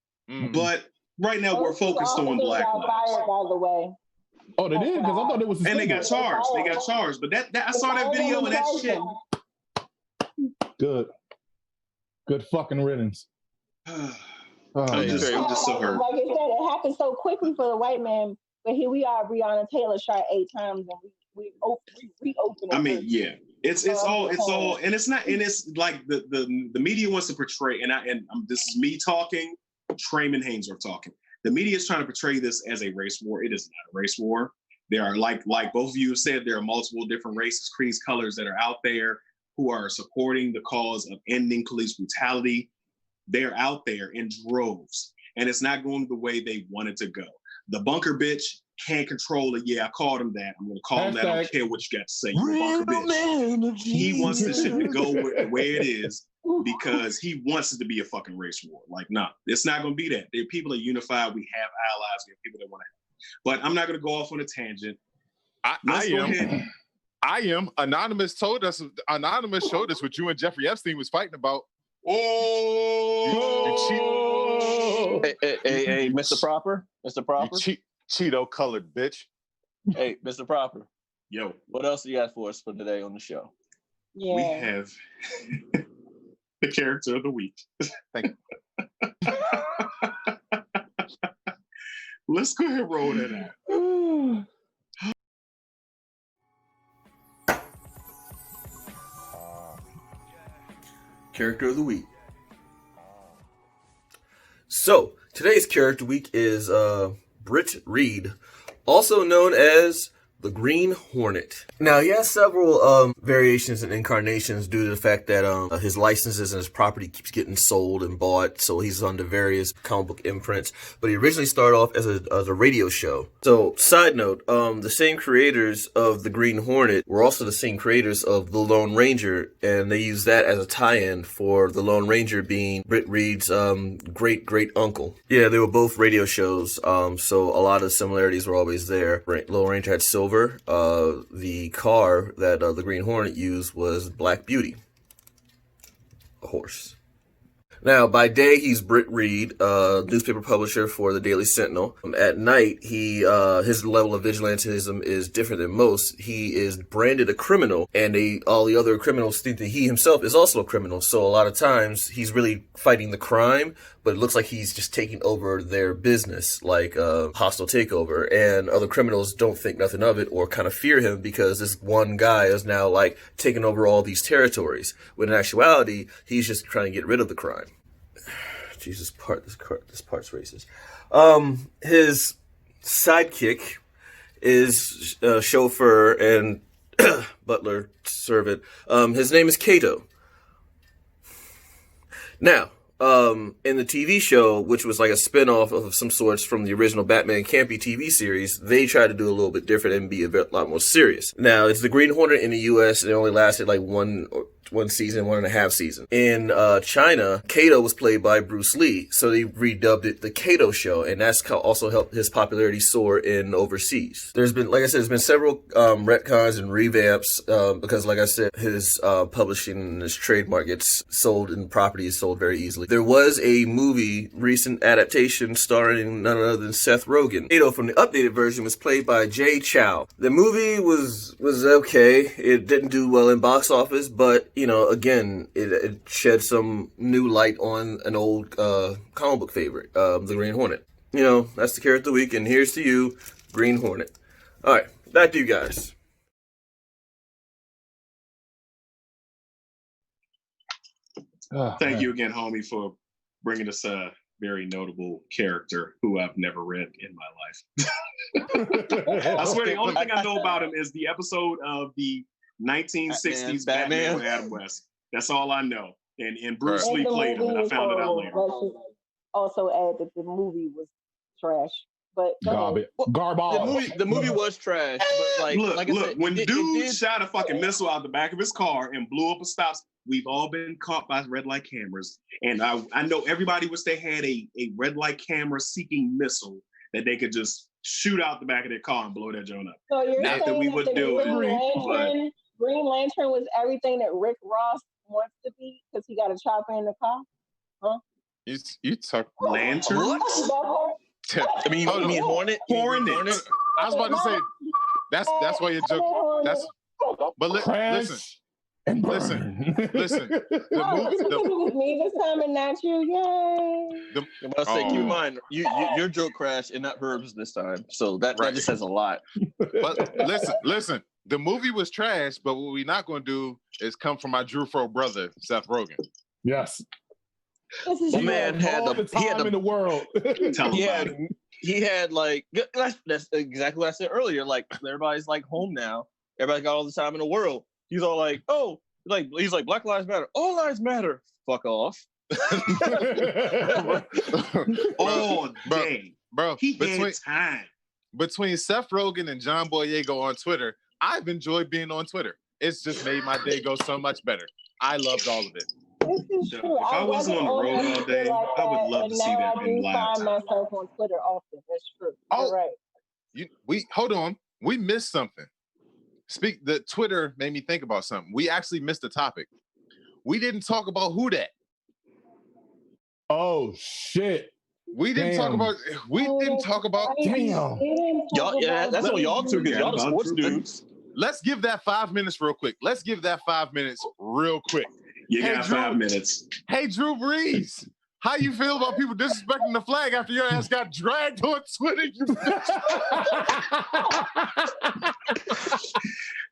But right now, we're focused on black lives. Fired, by the way. Oh, they did? Because I thought it was. And they got charged. They got charged. But that I saw that video and that shit. Good fucking riddance. I'm just so hurt. Like I said, it happened so quickly for the white man, but here we are. Breonna Taylor shot 8 times, and we reopened it. I mean, yeah, it's all, and it's not, and it's like the media wants to portray, and this is me talking, Trayman Haynesworth talking. The media is trying to portray this as a race war. It is not a race war. There are like both of you have said, there are multiple different races, creeds, colors that are out there who are supporting the cause of ending police brutality. They're out there in droves, and it's not going the way they want it to go. The bunker bitch can't control it. Yeah, I called him that. I'm going to call him that. I don't care what you got to say. You bunker bitch. He wants this shit to go the way it is because he wants it to be a fucking race war. Like, nah, it's not going to be that. People are unified. We have allies. We have people that want to help. But I'm not going to go off on a tangent. I am. Anonymous showed us what you and Jeffrey Epstein was fighting about. Oh, hey, Mr. Proper, you Cheeto colored bitch. Hey, Mr. Proper, yo, what else do you got for us for today on the show? Yeah. We have the character of the week. Thank you. Let's go ahead and roll that out. Character of the week. So, today's character week is Britt Reed, also known as the Green Hornet. Now, he has several variations and incarnations due to the fact that his licenses and his property keeps getting sold and bought, so he's under various comic book imprints. But he originally started off as a radio show. So, side note, the same creators of the Green Hornet were also the same creators of the Lone Ranger, and they used that as a tie-in for the Lone Ranger being Britt Reed's great uncle. Yeah, they were both radio shows, so a lot of similarities were always there. Lone Ranger had silver. The car that the Green Hornet used was Black Beauty, a horse. Now, by day, he's Britt Reed, newspaper publisher for the Daily Sentinel. At night, his level of vigilantism is different than most. He is branded a criminal, and all the other criminals think that he himself is also a criminal. So a lot of times, he's really fighting the crime, but it looks like he's just taking over their business, like a hostile takeover. And other criminals don't think nothing of it or kind of fear him because this one guy is now like taking over all these territories. When in actuality, he's just trying to get rid of the crime. Jesus, this part's racist. His sidekick is chauffeur and butler servant. His name is Kato. Now, in the TV show, which was like a spinoff of some sorts from the original Batman Campy TV series, they tried to do a little bit different and be a lot more serious. Now, it's the Green Hornet in the U.S. and it only lasted like one season, 1.5 seasons. In China, Kato was played by Bruce Lee, so they redubbed it the Kato Show, and that's also helped his popularity soar in overseas. There's been, like I said, there's been several retcons and revamps because, like I said, his publishing and his trademark gets sold and property is sold very easily. There was a recent adaptation starring none other than Seth Rogen. Kato from the updated version was played by Jay Chow. The movie was okay. It didn't do well in box office, but you know, again, it shed some new light on an old comic book favorite, the Green Hornet. You know, that's the character of the week, and here's to you, Green Hornet. All right, back to you guys. Thank you again, homie, for bringing us a very notable character who I've never read in my life. I swear the only thing I know about him is the episode of the 1960s Batman with Adam West. That's all I know. And Bruce Lee played him, and I found it out later. Also add that the movie was trash. But garbage. The movie was trash. But like, look, I said, when dude shot a fucking missile out the back of his car and blew up a stop, we've all been caught by red light cameras. And I know everybody wish they had a red light camera seeking missile that they could just shoot out the back of their car and blow that joint up. So you're Not saying that we would do it. Green Lantern was everything that Rick Ross wants to be because he got a chopper in the car? Huh? You talk Lantern? What? I mean, you mean Hornet? Hornet. I was about to say that's why you're joking. That's but listen. And listen. It was me this time and not you. Yay! I'm about to say, keep in mind, your joke crashed and not Herb's this time. So that just says a lot. But listen. The movie was trash, but what we're not going to do is come from my Drew Fro brother, Seth Rogen. Yes. The man had the time in the world. He had like that's exactly what I said earlier. Like everybody's like home now. Everybody got all the time in the world. He's all like, oh, he's like Black Lives Matter. All lives matter. Fuck off. All day. Bro, He had time. Between Seth Rogen and John Boyega on Twitter, I've enjoyed being on Twitter. It's just made my day go so much better. I loved all of it. This is true. If I wasn't on the road all day, I would love to see that in live I time. do find myself on Twitter often. That's true. You're right. We hold on. We missed something. The Twitter made me think about something. We actually missed a topic. We didn't talk about who that. Oh shit. We didn't talk about. Damn. Y'all, yeah, that's what y'all two, because y'all the sports dudes. Let's give that 5 minutes real quick. You got 5 minutes. Hey, Drew Brees. How you feel about people disrespecting the flag after your ass got dragged on Twitter? You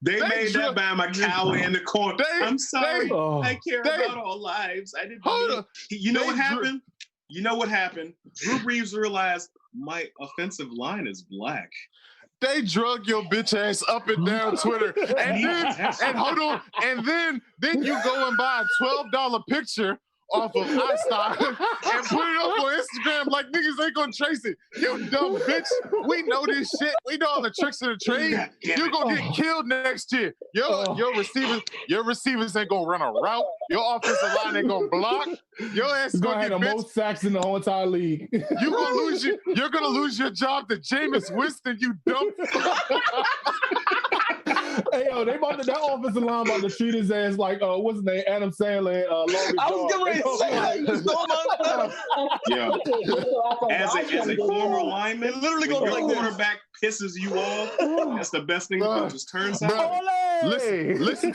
They made that by my cow in the corner. I'm sorry. I care about all lives. I didn't. You know what happened? You know what happened? Drew Brees realized my offensive line is black. They drug your bitch ass up and down Twitter, and hold on, and then you go and buy a $12 picture off of iStock and put it up on Instagram like niggas ain't gonna trace it. You dumb bitch. We know this shit. We know all the tricks of the trade. You're gonna get killed next year. Your receivers ain't gonna run a route. Your offensive line ain't gonna block. Your ass is gonna have the most sacks in the whole entire league. You're gonna lose your job to Jameis Winston, you dumb. Hey, yo, that offensive line about to treat his ass like, what's his name? Adam Sandler. I was getting ready to say that. You stole my As a former lineman, literally go like quarterback pisses you off. That's the best thing to do. Just turn side. Listen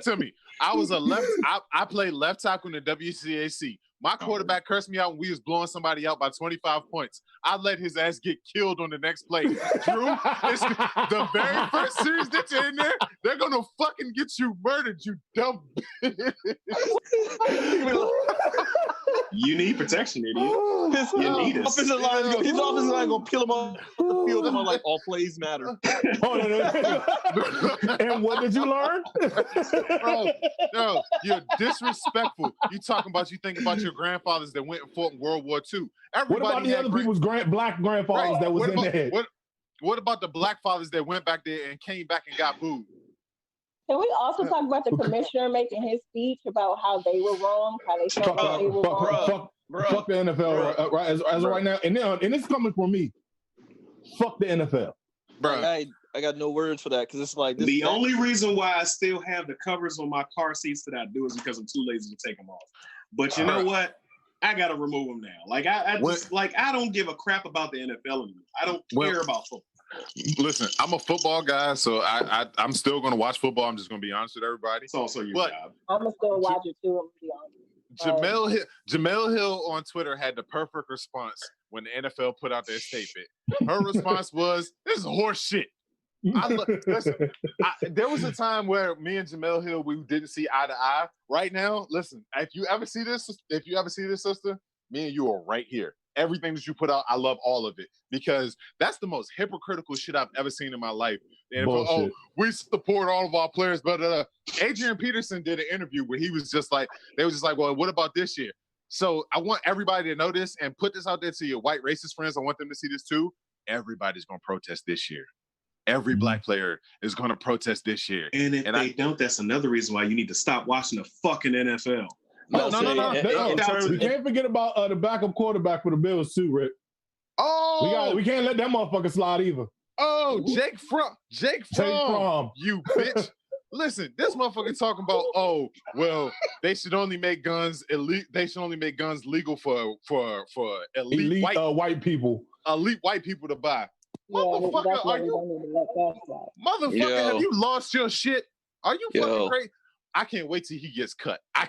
to me. I played left tackle in the WCAC. My quarterback cursed me out when we was blowing somebody out by 25 points. I let his ass get killed on the next play. Drew, it's the very first series that you're in there, they're going to fucking get you murdered, you dumb bitch. You need protection, idiot. You need it. His offensive line going to kill him off the field. I'm like, all plays matter. And what did you learn? Bro, you're disrespectful. You think about your grandfathers that went and fought in World War II. What about the other people's black grandfathers that was in there? What about the black fathers that went back there and came back and got booed? Can we also talk about the commissioner making his speech about how they were wrong, how they felt they were wrong? Fuck the NFL right as of right now. And it's coming from me. Fuck the NFL. Bro. I got no words for that, because it's like the only reason why I still have the covers on my car seats that I do is because I'm too lazy to take them off. But you know what? I gotta remove them now. Like I don't give a crap about the NFL anymore. I don't care about football. Listen, I'm a football guy, so I'm still gonna watch football. I'm just gonna be honest with everybody. It's also your job. I'm gonna still watch it too. I'm gonna be honest. Jamel Hill on Twitter had the perfect response when the NFL put out their statement. Her response was, "This is horse shit." There was a time where me and Jamel Hill, we didn't see eye to eye. Right now, listen, if you ever see this, sister, me and you are right here. Everything that you put out, I love all of it, because that's the most hypocritical shit I've ever seen in my life. And we support all of our players, but Adrian Peterson did an interview where they was just like, well, what about this year? So I want everybody to know this and put this out there to your white racist friends. I want them to see this too. Everybody's going to protest this year. Every black player is going to protest this year. And if they don't, that's another reason why you need to stop watching the fucking NFL. No. We can't forget about the backup quarterback for the Bills too, Rick. We can't let that motherfucker slide either. Oh, Jake Fromm, you bitch. Listen, this motherfucker talking about, they should only make guns elite. They should only make guns legal for elite white people. Elite white people to buy. Motherfucker, have you lost your shit? Are you fucking crazy? I can't wait till he gets cut. I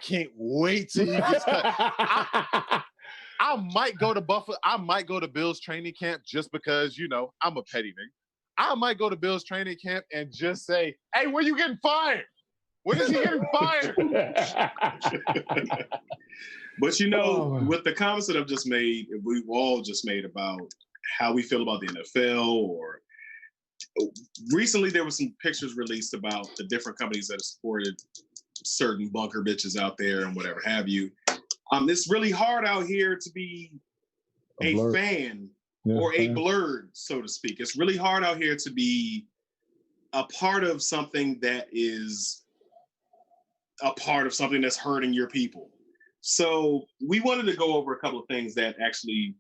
might go to Buffalo. I might go to Bill's training camp just because, I'm a petty nigga. I might go to Bill's training camp and just say, hey, when you getting fired? When is he getting fired? But with the comments that I've just made, we've all just made about how we feel about the NFL, or recently there were some pictures released about the different companies that have supported certain bunker bitches out there and whatever have you. It's really hard out here to be a fan or a blurred, so to speak. It's really hard out here to be a part of something that is a part of something that's hurting your people. So we wanted to go over a couple of things that actually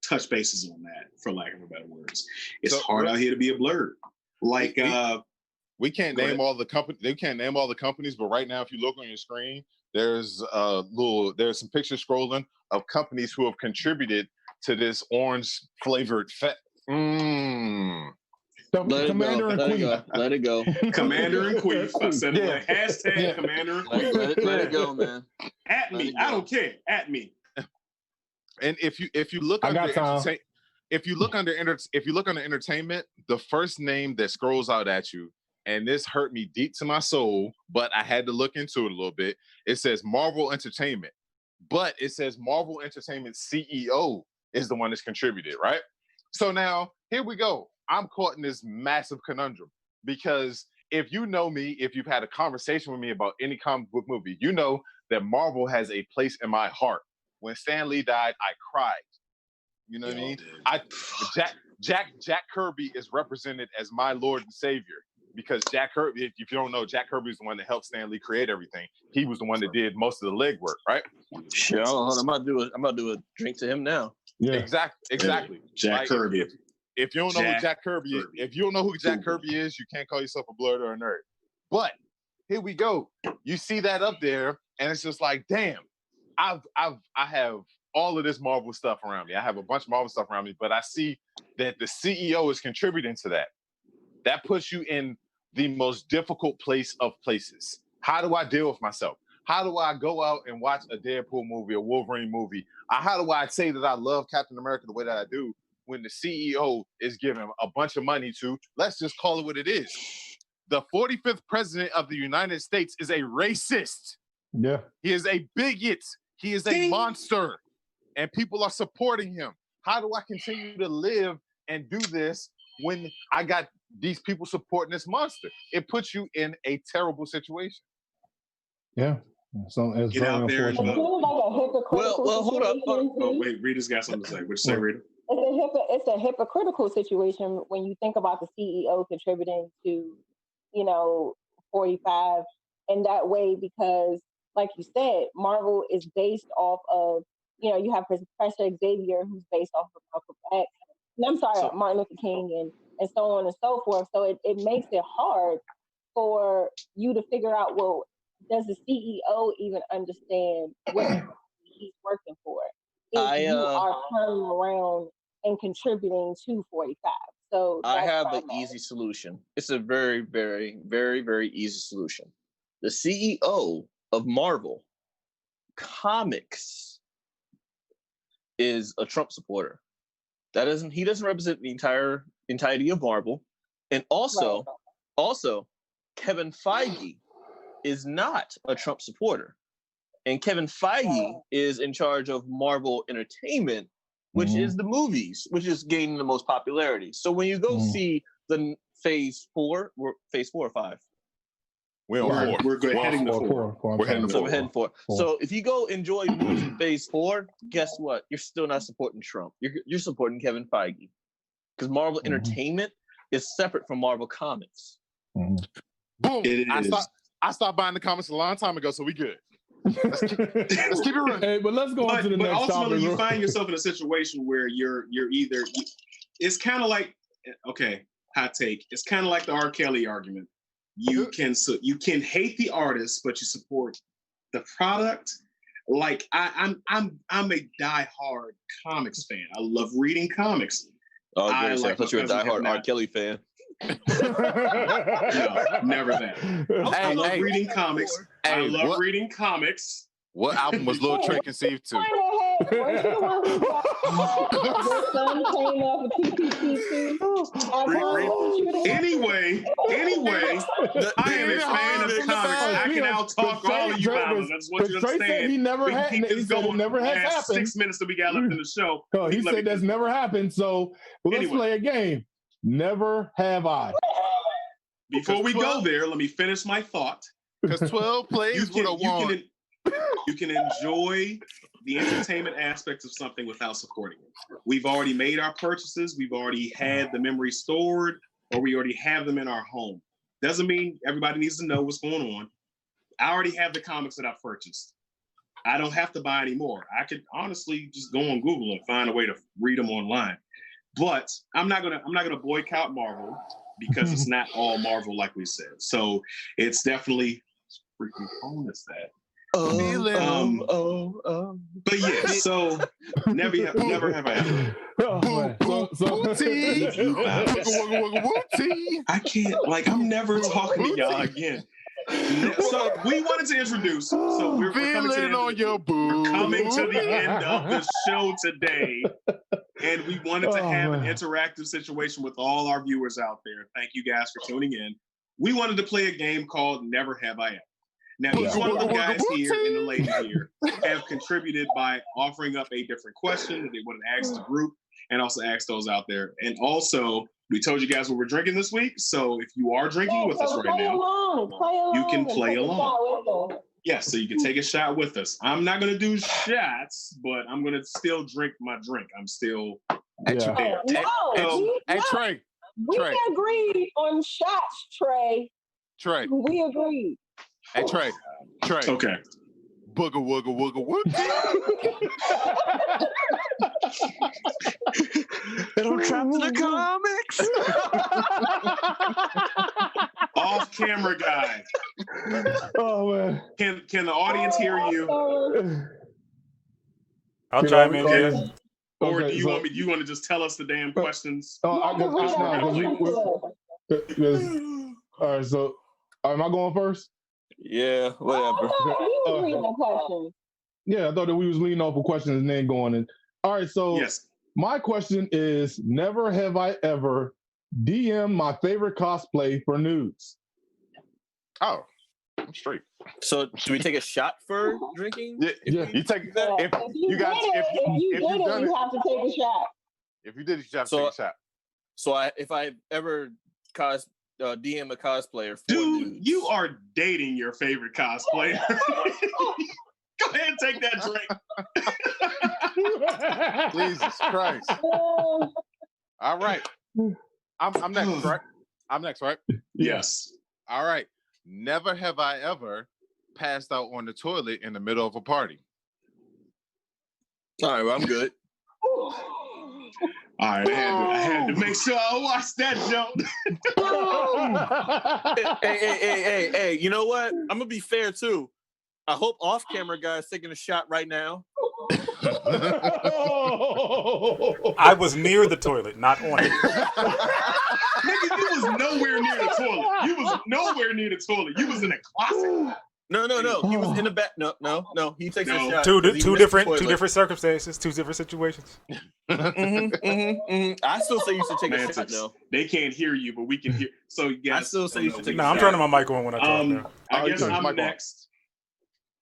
touch bases on that, for lack of a better words. It's hard out here to be a blurred. Like we can't name all the companies. They can't name all the companies, but right now, if you look on your screen, there's some pictures scrolling of companies who have contributed to this orange flavored Commander and Queen. Let it go. Commander and Queen. I said hashtag Commander and Queen. Let it go, man. At me. I don't care. At me. And if you look under entertainment, the first name that scrolls out at you, and this hurt me deep to my soul, but I had to look into it a little bit. It says Marvel Entertainment, but it says Marvel Entertainment CEO is the one that's contributed, right? So now here we go. I'm caught in this massive conundrum because if you know me, if you've had a conversation with me about any comic book movie, you know that Marvel has a place in my heart. When Stan Lee died, I cried. You know what I mean? Jack Kirby is represented as my Lord and Savior because Jack Kirby, if you don't know, Jack Kirby is the one that helped Stan Lee create everything. He was the one that did most of the legwork, right? Sure. I'm about to do a drink to him now. Yeah, exactly. Jack Kirby. If you don't know who Jack Kirby is, you can't call yourself a blurred or a nerd. But here we go. You see that up there, and it's just like, damn, I have all of this Marvel stuff around me. I have a bunch of Marvel stuff around me, but I see that the CEO is contributing to that. That puts you in the most difficult place of places. How do I deal with myself? How do I go out and watch a Deadpool movie, a Wolverine movie? How do I say that I love Captain America the way that I do when the CEO is giving a bunch of money to, let's just call it what it is. The 45th president of the United States is a racist. Yeah. He is a bigot. He is a monster. And people are supporting him. How do I continue to live and do this when I got these people supporting this monster? It puts you in a terrible situation. Yeah. So it's get out there and vote. Well, hold up. Oh, wait, Rita's got something to say. What you say, Rita? It's a hypocritical situation when you think about the CEO contributing to, 45 in that way, because like you said, Marvel is based off of, you have Professor Xavier who's based off of Malcolm X. Martin Luther King and so on and so forth. So it makes it hard for you to figure out, well, does the CEO even understand what he's working for? If you are turning around and contributing to 45. So I have an easy solution. It's a very, very, very, very easy solution. The CEO of Marvel Comics is a Trump supporter. He doesn't represent the entirety of Marvel. And also Kevin Feige is not a Trump supporter. And Kevin Feige is in charge of Marvel Entertainment, which is the movies, which is gaining the most popularity. So when you go see the phase 4 or 5? We're on 4. We're heading to 4. We're heading to 4. So if you go enjoy movies in phase 4, guess what? You're still not supporting Trump. You're supporting Kevin Feige. Because Marvel Entertainment is separate from Marvel Comics. Boom. I stopped buying the comics a long time ago, so we good. Let's keep it real. Hey, but let's go on to the next topic. But ultimately, you find yourself in a situation where you're either. It's kind of like, okay, hot take. It's kind of like the R. Kelly argument. You can hate the artist, but you support the product. Like I'm a diehard comics fan. I love reading comics. Oh, I thought you were a diehard R. Kelly fan. No, never that. I love reading comics. I love reading comics. What album was Lil Trey conceived to? Anyway, I am a fan of comics. I can out-talk all of you guys. I just want you to understand. He never had. He said it never has happened. 6 minutes that we got left in the show. He said that's never happened. So let's play a game. Never have I. Before we go there, let me finish my thought. Because 12 plays would have won. You can enjoy the entertainment aspects of something without supporting it. We've already made our purchases. We've already had the memory stored, or we already have them in our home. Doesn't mean everybody needs to know what's going on. I already have the comics that I've purchased. I don't have to buy any more. I could honestly just go on Google and find a way to read them online. But I'm not gonna boycott Marvel because it's not all Marvel, like we said. So it's definitely freaking phone is that. But yeah, so never have I ever. I can't, like, I'm never talking to y'all again. So we wanted to introduce. So we're coming to the end of the show today, and we wanted to have an interactive situation with all our viewers out there. Thank you guys for tuning in. We wanted to play a game called Never Have I Ever. Now, each one of the guys here and the lady here have contributed by offering up a different question that they would have asked the group and also asked those out there. And also, we told you guys what we're drinking this week. So if you are drinking with us right now, you can play along. Yes, so you can take a shot with us. I'm not going to do shots, but I'm going to still drink my drink. I'm still there. Hey, Trey. We agreed on shots, Trey. We agreed. Hey, Trey. Okay. Booga wooga wooga wooga. It'll trap to the comics. Off camera guy. Oh man. Can the audience hear you? I'll chime in here. Or do you want to just tell us the damn questions? All right, so am I going first? Yeah, whatever. Yeah, I thought that we was leaning off of questions and then going in. All right, so yes. My question is, never have I ever DM my favorite cosplay for nudes. Oh, I'm straight. So do we take a shot for drinking? Yeah. You take if you have to take a shot. If you did, you have to take a shot. So if I ever DM a cosplayer for dude, nudes. You are dating your favorite cosplayer. Go ahead and take that drink. Jesus Christ. All right. I'm next, right? I'm next, right? Yes. All right. Never have I ever passed out on the toilet in the middle of a party. All right, well, I'm good. All right, I had to make sure I watched that joke. Hey, you know what? I'm gonna be fair too. I hope off-camera guy's taking a shot right now. I was near the toilet, not on it. Nigga, you was nowhere near the toilet. You was nowhere near the toilet. You was in a closet. No. He was in the back. No. He takes a shot. Two different circumstances, two different situations. I still say you should take a shot, though. They can't hear you, but we can hear. So yes, I still say you should take a shot. No, I'm turning my mic on when I talk now. I guess I'm next.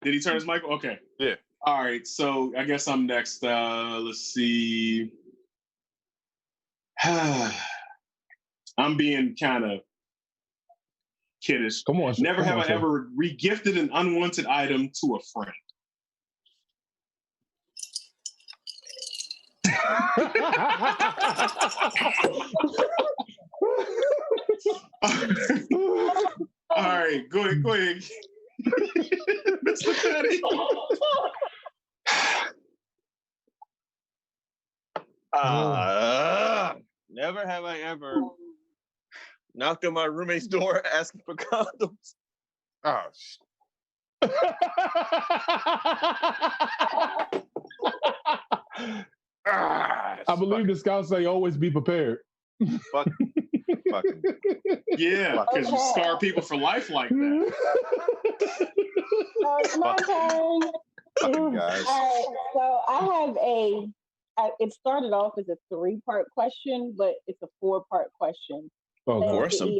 Did he turn his mic? Okay. Yeah. All right. So I guess I'm next. Let's see. I'm being kind of kiddish. Come on. Never have I ever regifted an unwanted item to a friend. All right, go ahead. Mr. Petty. Never have I ever knocked on my roommate's door asking for condoms. Oh, I believe the scouts say always be prepared. Fucking. Yeah, because you scar people for life like that. It's my turn. Guys. So I have it started off as a 3-part question, but it's a 4-part question. Oh, awesome.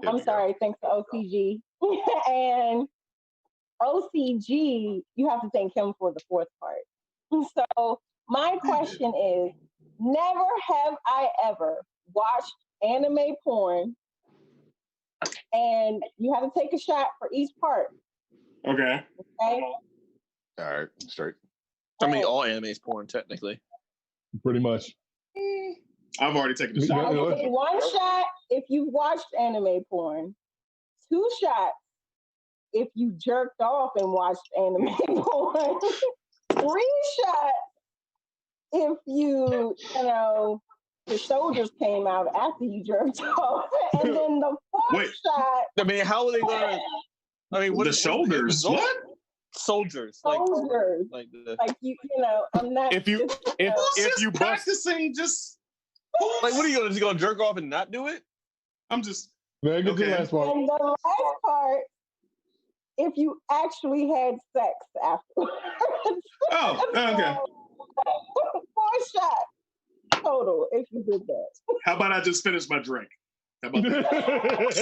I'm sorry, thanks to OCG. And OCG, you have to thank him for the 4th part. So my question is, never have I ever watched anime porn and you have to take a shot for each part. Okay. Okay. All right, straight. I mean, all anime is porn, technically. Pretty much. I've already taken the You shot. know, Take 1 shot if you watched anime porn. 2 shots if you jerked off and watched anime porn. 3 shots if you the soldiers came out after you jerked off. And then the 4th shot. I mean, how are they gonna? I mean, what The shoulders? What? Soldiers. Soldiers. Like I'm not. If you bust, practicing, just like, what are you gonna? Just gonna jerk off and not do it? I'm just. Very good. Okay. The last part. And the last part, if you actually had sex afterwards. Oh, okay. 4 shots total if you did that. How about I just finish my drink? How about that? I'm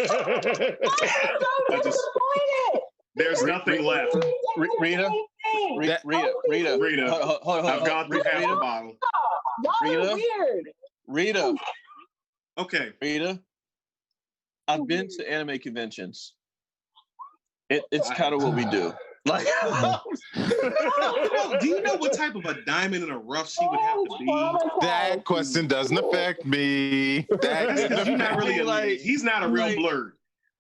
so disappointed. There's nothing left. Rita, hold on. I've gone through half the bottle. Y'all are weird. Rita. Okay. Rita. I've been to anime conventions. It's kind of what we do. Like, do you know what type of a diamond in a rough she would have to be? That question doesn't affect me. You're not really he's not a real blurred.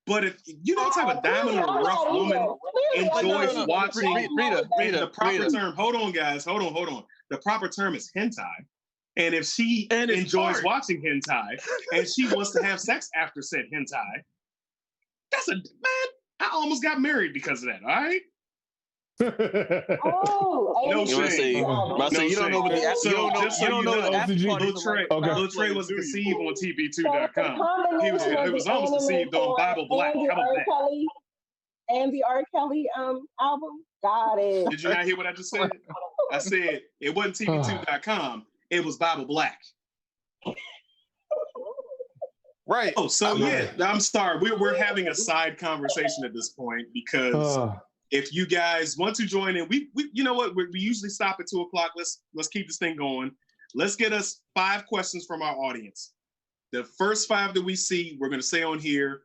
But if you know what type of diamond in a rough woman enjoys watching the proper term. Hold on, guys. Hold on. The proper term is hentai. And if she enjoys watching hentai and she wants to have sex after said hentai, that's man. I almost got married because of that. All right. No shame. You don't know what the you don't know the after party. Lil Trey was conceived on TB2.com. He was almost conceived on Bible Black. How about that? And the R. Kelly album. Got it. Did you not hear what I just said? I said it wasn't TB2.com. It was Bible Black. Right. Oh, so yeah, I'm sorry. We're having a side conversation at this point because if you guys want to join in, we you know what? We usually stop at 2:00. Let's keep this thing going. Let's get us 5 questions from our audience. The first 5 that we see, we're going to say on here.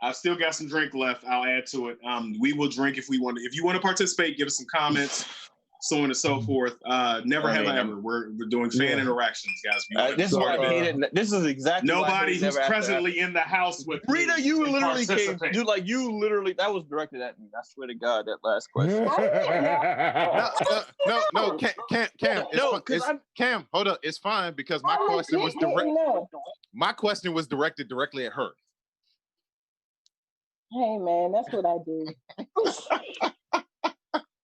I've still got some drink left. I'll add to it. We will drink if we want to. If you want to participate, give us some comments. So on and so forth. Never have I ever. We're doing fan interactions, guys. This is why I hate it. This is exactly nobody who's presently in the house with Rita. You literally came. You literally. That was directed at me. I swear to God, that last question. No, Cam. Cam, hold up. It's fine because my question was direct. My question was directed directly at her. Hey man, that's what I do.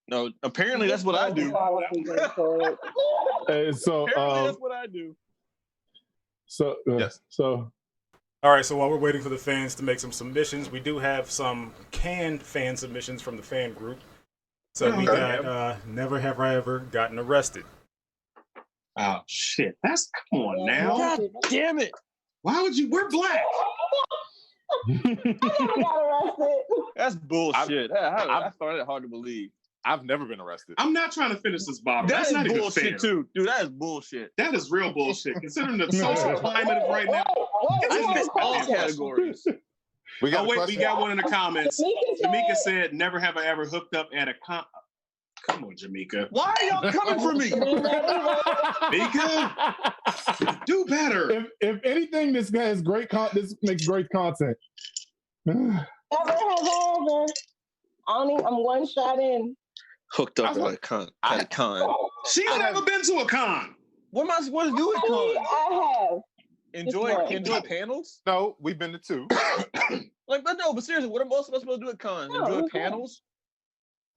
No, apparently that's what I do. So apparently that's what I do. So yes. So all right. So while we're waiting for the fans to make some submissions, we do have some canned fan submissions from the fan group. So we got Never Have I Ever Gotten Arrested. Oh shit! Come on now. God damn it! Why would you? We're black. I never got arrested. That's bullshit. I find it hard to believe. I've never been arrested. I'm not trying to finish this bottle. That's not bullshit even fair. too, dude. That is bullshit. That is real bullshit. Considering the social climate of right now, I missed all categories. We got one in the comments. Jamaica said, "Never have I ever hooked up at a con." Come on, Jamaica. Why are y'all coming for me? Jamaica, do better. If anything, this guy has great. This makes great content. Never have I ever. I'm 1 shot in. Hooked up at a con. She's never been to a con. What am I supposed to do at cons? I have. Enjoy panels? No, we've been to 2. But seriously, what am I supposed to do at cons? Enjoy panels?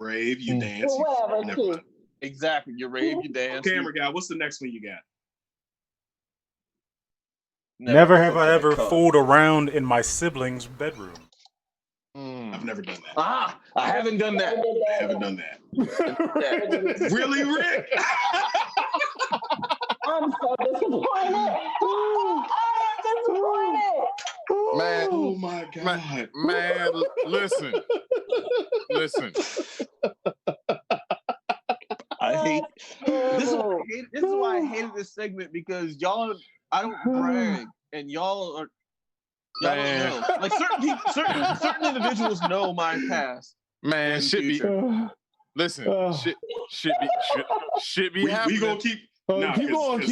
Rave, you dance. Whatever. Exactly. You rave, you dance. Camera guy, what's the next one you got? Never have I ever fooled around in my siblings' bedroom. I've never done that. I haven't done that. I haven't done that. Really, Rick? I'm so disappointed. I'm disappointed. Man, oh my God. Man, listen. I hate this is why I hated this segment because y'all I don't brag and y'all are Y'all don't know. Like certain individuals know my past. Man, shit be listen. Shit be happening. We gonna keep. Keep going.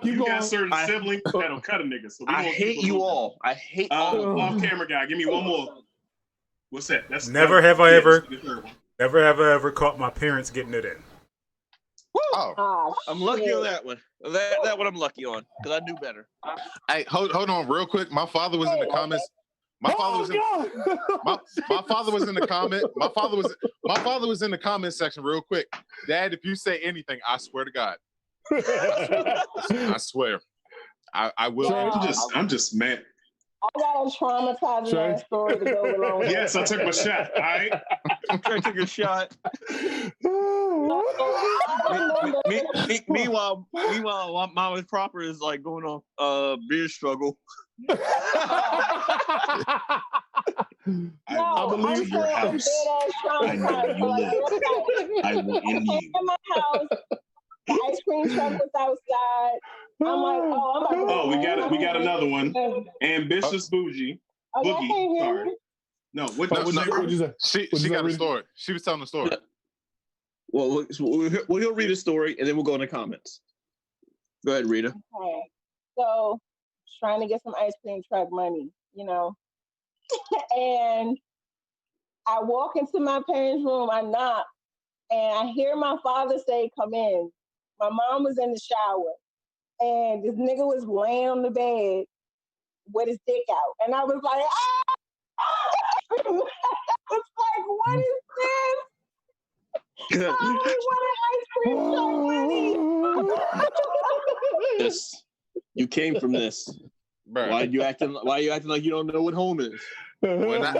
You got certain siblings that'll cut a nigga. So I hate you all. I hate all. Off camera guy, give me one more. What's that? That's never have I ever caught my parents getting it in. Oh, I'm lucky on that one. That one I'm lucky on because I knew better. Hey, hold on real quick. My father was in the comments. My father was in the comment. My father was in the comment section real quick. Dad, if you say anything, I swear to God. I swear. I will. I'm just mad. I got a traumatizing story to go along with. Yes, I took my shot. All right. I took a shot. Meanwhile, Mama's proper is like going on beer struggle. I believe your house. I know you live. I will end you. In my house, the ice cream truck was outside. I'm like, we got another one. Ambitious Bougie. Boogie. Sorry. No, what you say? She got a story. She was telling the story. Well, he'll read a story and then we'll go in the comments. Go ahead, Rita. Okay. So, trying to get some ice cream truck money, and I walk into my parents' room, I knock, and I hear my father say, "Come in." My mom was in the shower, and this nigga was laying on the bed with his dick out, and I was like, "Ah!" I was like, "What is this?" I want an ice cream truck money. This, you came from this. Bruh. Why you acting like you don't know what home is? When I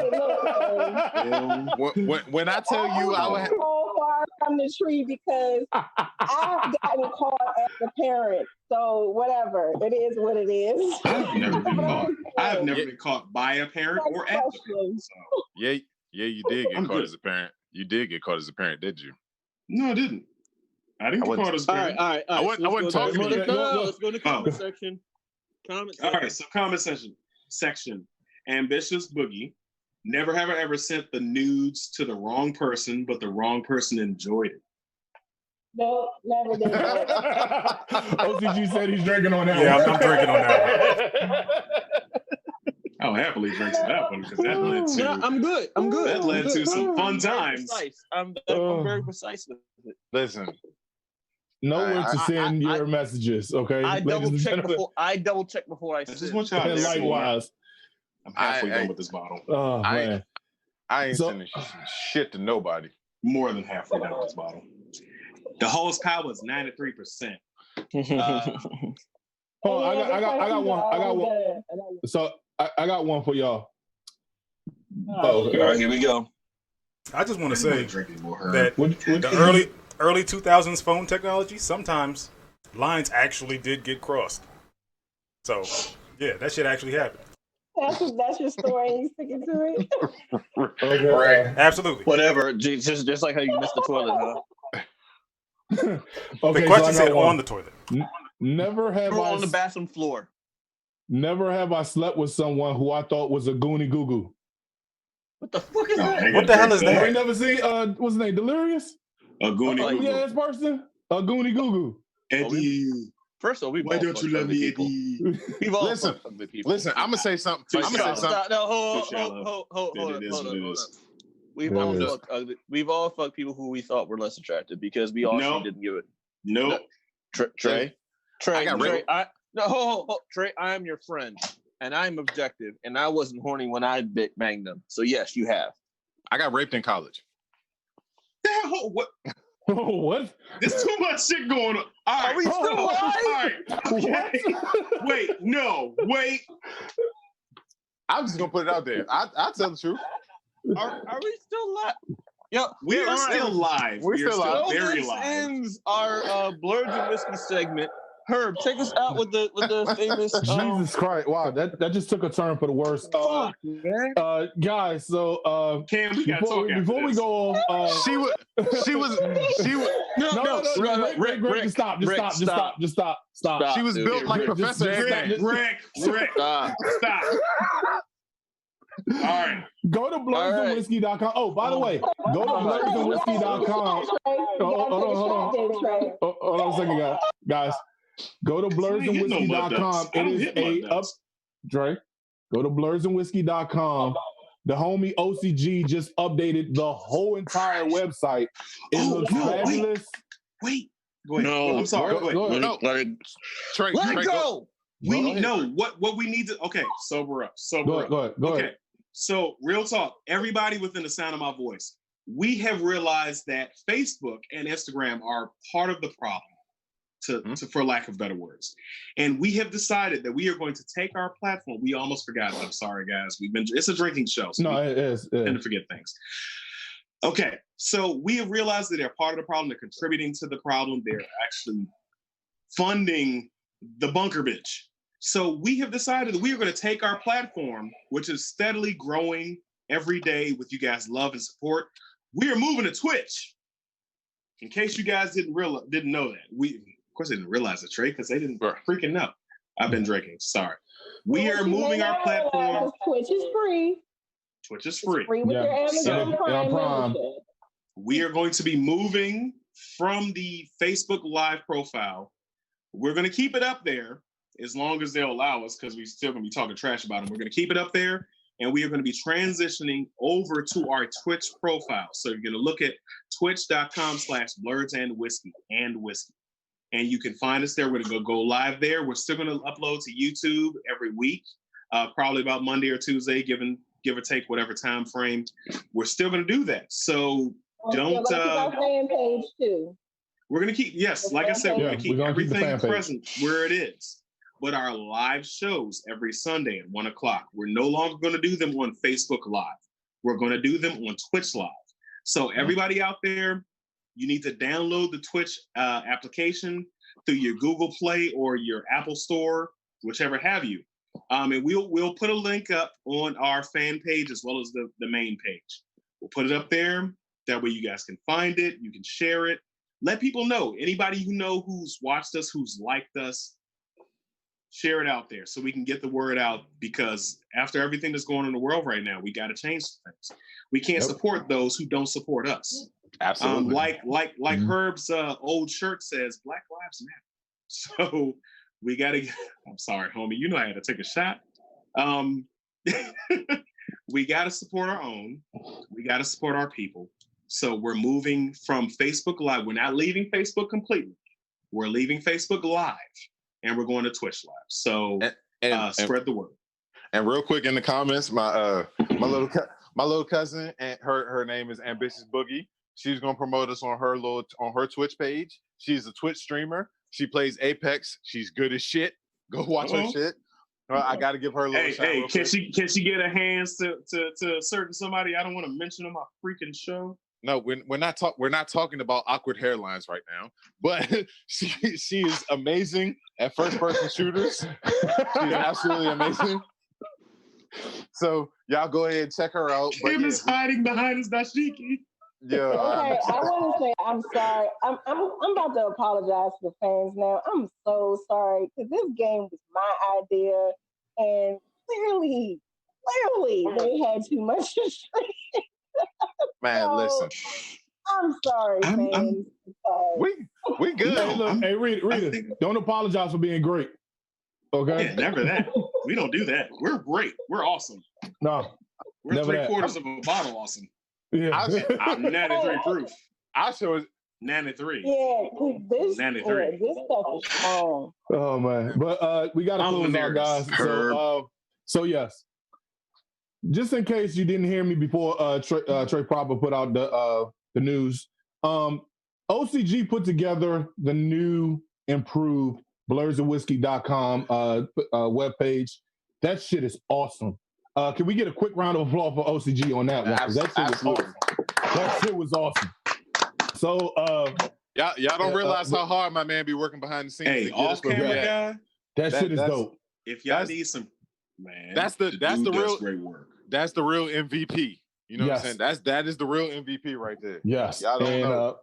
tell you, I would have so far from the tree because I've gotten caught as a parent. So whatever, it is what it is. I've never been caught. I've never been caught by a parent or at the parent. So. Yeah, you did get caught as a parent. You did get caught as a parent, did you? No, I didn't. I didn't get caught as a parent. All right. I wasn't talking to you. No, let's go to the comment section. All right, so comment section. Ambitious Boogie. Never have I ever sent the nudes to the wrong person, but the wrong person enjoyed it. No, never did that. OCG said he's drinking on that one. Yeah, I'm drinking on that one. I'll happily drink to that one because that led to. No, I'm good. That led to some fun times. I'm very precise with it. Listen. Know where to send your messages, okay? I double check before I send. This is what y'all do. Likewise. I'm halfway done with this bottle. Oh, man. I ain't sending shit to nobody. More than halfway done with this bottle. The horsepower is 93%. I got one. So I got one for y'all. All right, here we go. I just want to say that the early 2000s phone technology, sometimes lines actually did get crossed. So, yeah, that shit actually happened. That's your story. You sticking to it? Okay. Right. Absolutely. Whatever. Just like how you missed the toilet, huh? Okay, the question said on the toilet. Never have on the bathroom floor. Never have I slept with someone who I thought was a Goonie Goo Goo. What the fuck is that? What the hell is that? You ain't never seen what's his name? Delirious? A Goonie Goo Goo. Yes, person. A Goonie Goo Goo. Eddie. First of all, why don't you love me, Eddie? We've all listen. I'm gonna say something. No, hold on. We've all fucked people who we thought were less attractive because we all didn't give it. No. Trey. I got Trey, Trey, I am your friend, and I'm objective, and I wasn't horny when I banged them. So yes, you have. I got raped in college. What? What? There's too much shit going on. All right. Are we still alive? All right. Okay. Wait. I'm just gonna put it out there. I tell the truth. Are we still alive? Yeah, we are still live. We're still live. Very this live. ends our Blurred and Whiskey segment. Herb, take us out with the famous. Jesus Christ! Wow, that just took a turn for the worse. Fuck, man. Guys, so Cam, we gotta talk before we go on, she was. No, Rick, stop. She was built like Professor X. Rick, stop. All right. Go to blurredandwhiskey.com. Oh, by the way, go to blurredandwhiskey.com. Hold on a second, guys. Go to blurredandwhiskey.com. It is Dre. Go to blurredandwhiskey.com. The homie OCG just updated the whole entire website. It looks fabulous. Wait. No, I'm sorry. Let go. We need what we need to. Okay, sober up. Go ahead. So real talk. Everybody within the sound of my voice, we have realized that Facebook and Instagram are part of the problem. To for lack of better words, and we have decided that we are going to take our platform. We almost forgot. I'm sorry, guys. It's a drinking show. So it is. Tend to forget things. Okay, so we have realized that they're part of the problem. They're contributing to the problem. They're actually funding the bunker bitch. So we have decided that we are going to take our platform, which is steadily growing every day with you guys' love and support. We are moving to Twitch. In case you guys didn't know that, of course, they didn't realize it, Trey, because they didn't freaking know. I've been drinking. Sorry. We are moving our platform. Twitch is free. Twitch is free. It's free with your Amazon Prime membership. We are going to be moving from the Facebook Live profile. We're going to keep it up there as long as they'll allow us, because we're still going to be talking trash about them. We're going to keep it up there, and we are going to be transitioning over to our Twitch profile. So you're going to look at twitch.com/blurredsandwhiskey and whiskey. And you can find us there. We're going to go live there. We're still going to upload to YouTube every week, probably about Monday or Tuesday, give or take whatever time frame. We're still going to do that. So don't. Our fan page too. We're going to keep, like I said, we're going to keep everything present where it is. But our live shows every Sunday at 1:00. We're no longer going to do them on Facebook Live. We're going to do them on Twitch Live. So everybody out there, you need to download the Twitch application through your Google Play or your Apple Store, whichever have you. And we'll put a link up on our fan page as well as the main page. We'll put it up there. That way you guys can find it. You can share it. Let people know. Anybody you know who's watched us, who's liked us, share it out there so we can get the word out, because after everything that's going on in the world right now, we got to change things. We can't support those who don't support us. Absolutely. Like Herb's old shirt says, Black Lives Matter. So we got to, I'm sorry, homie, you know I had to take a shot. We got to support our own. We got to support our people. So we're moving from Facebook Live. We're not leaving Facebook completely. We're leaving Facebook Live, and we're going to Twitch Live. So spread the word. And real quick in the comments, my little cousin, and her name is Ambitious Boogie. She's gonna promote us on her Twitch page. She's a Twitch streamer. She plays Apex. She's good as shit. Go watch her shit. I got to give her a little shout. Hey, can she get her hands to a certain somebody? I don't want to mention on my freaking show. No, we're not talking about awkward hairlines right now. But she is amazing at first person shooters. She's absolutely amazing. So y'all go ahead and check her out. Tim is hiding behind his dashiki. Yeah. Okay, I want to say I'm sorry. I'm about to apologize to the fans now. I'm so sorry, because this game was my idea, and clearly they had too much to stream. Man, listen. I'm sorry, fans. We good. Hey, Rita, don't apologize for being great. Okay. Yeah, never that. We don't do that. We're great. We're awesome. No. We're 3/4 of a bottle awesome. Yeah. I'm 93 proof. I'll show it. 93. Yeah, this 93. This stuff is strong. Oh man. But we gotta close out, guys. So yes. Just in case you didn't hear me before Trey Proper put out the news, OCG put together the new improved blurredsandwhiskey.com webpage. That shit is awesome. Can we get a quick round of applause for OCG on that one? That shit was awesome. So y'all don't realize how hard my man be working behind the scenes. Hey, off camera guy. That shit is dope. If y'all need some, man, that's the real great work. That's the real MVP. You know what I'm saying? That is the real MVP right there. Yes. Y'all don't know.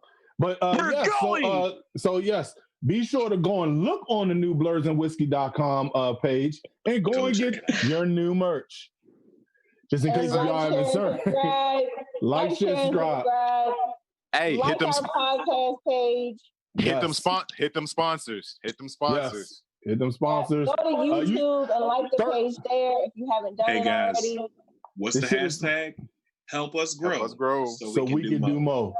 So yes, be sure to go and look on the new blurredsandwhiskey.com page and go and get your new merch. Just in case y'all haven't served. Like, share, subscribe. Hey, like hit them our podcast page. Hit them sponsors. Hit them sponsors. Yes. Hit them sponsors. Go to YouTube and like the page there if you haven't done it already. What's the hashtag? Help us grow. Help us grow. So we can do more.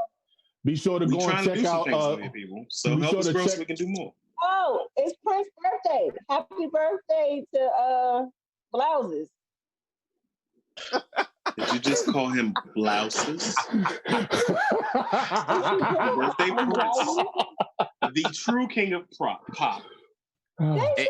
Be sure to go and check out people. So help us grow so we can do more. Oh, it's Prince's birthday. Happy birthday to Blouses. Did you just call him Blouses? Birthday Prince. The true king of pop. They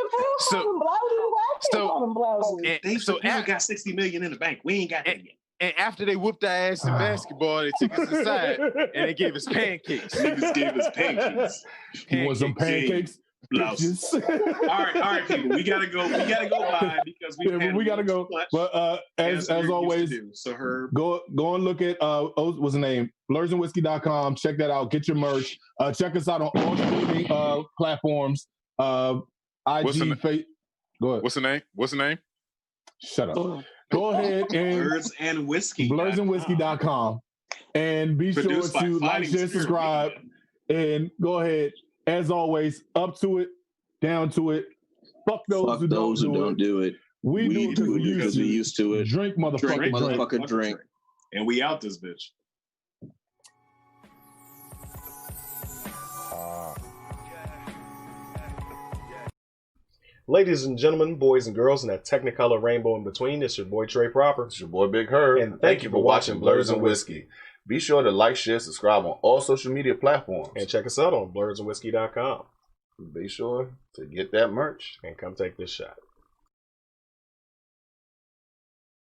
got 60 million in the bank. We ain't got that yet. And after they whooped our ass in basketball, they took us aside and they gave us pancakes. Niggas gave us pancakes. You want some pancakes? Blouses. all right, people. We gotta go. We gotta go live because we gotta go. But as always, go and look at what's the name? BlurrsandWhiskey.com. Check that out. Get your merch. Check us out on all streaming platforms. IG, Facebook. Go ahead. What's the name? Shut up. Go ahead and Blurs and Whiskey. BlurrsandWhiskey.com. And be sure to like, share, subscribe, and go ahead. As always, up to it, down to it. Fuck those who don't do it. We do it because we used to it. Drink, motherfucker, drink. And we out this bitch. Ladies and gentlemen, boys and girls, and that Technicolor rainbow in between, it's your boy Trey Proper. It's your boy Big Herb. And thank you for watching Blurs and Whiskey. Be sure to like, share, subscribe on all social media platforms. And check us out on blurrsandwhiskey.com. Be sure to get that merch. And come take this shot.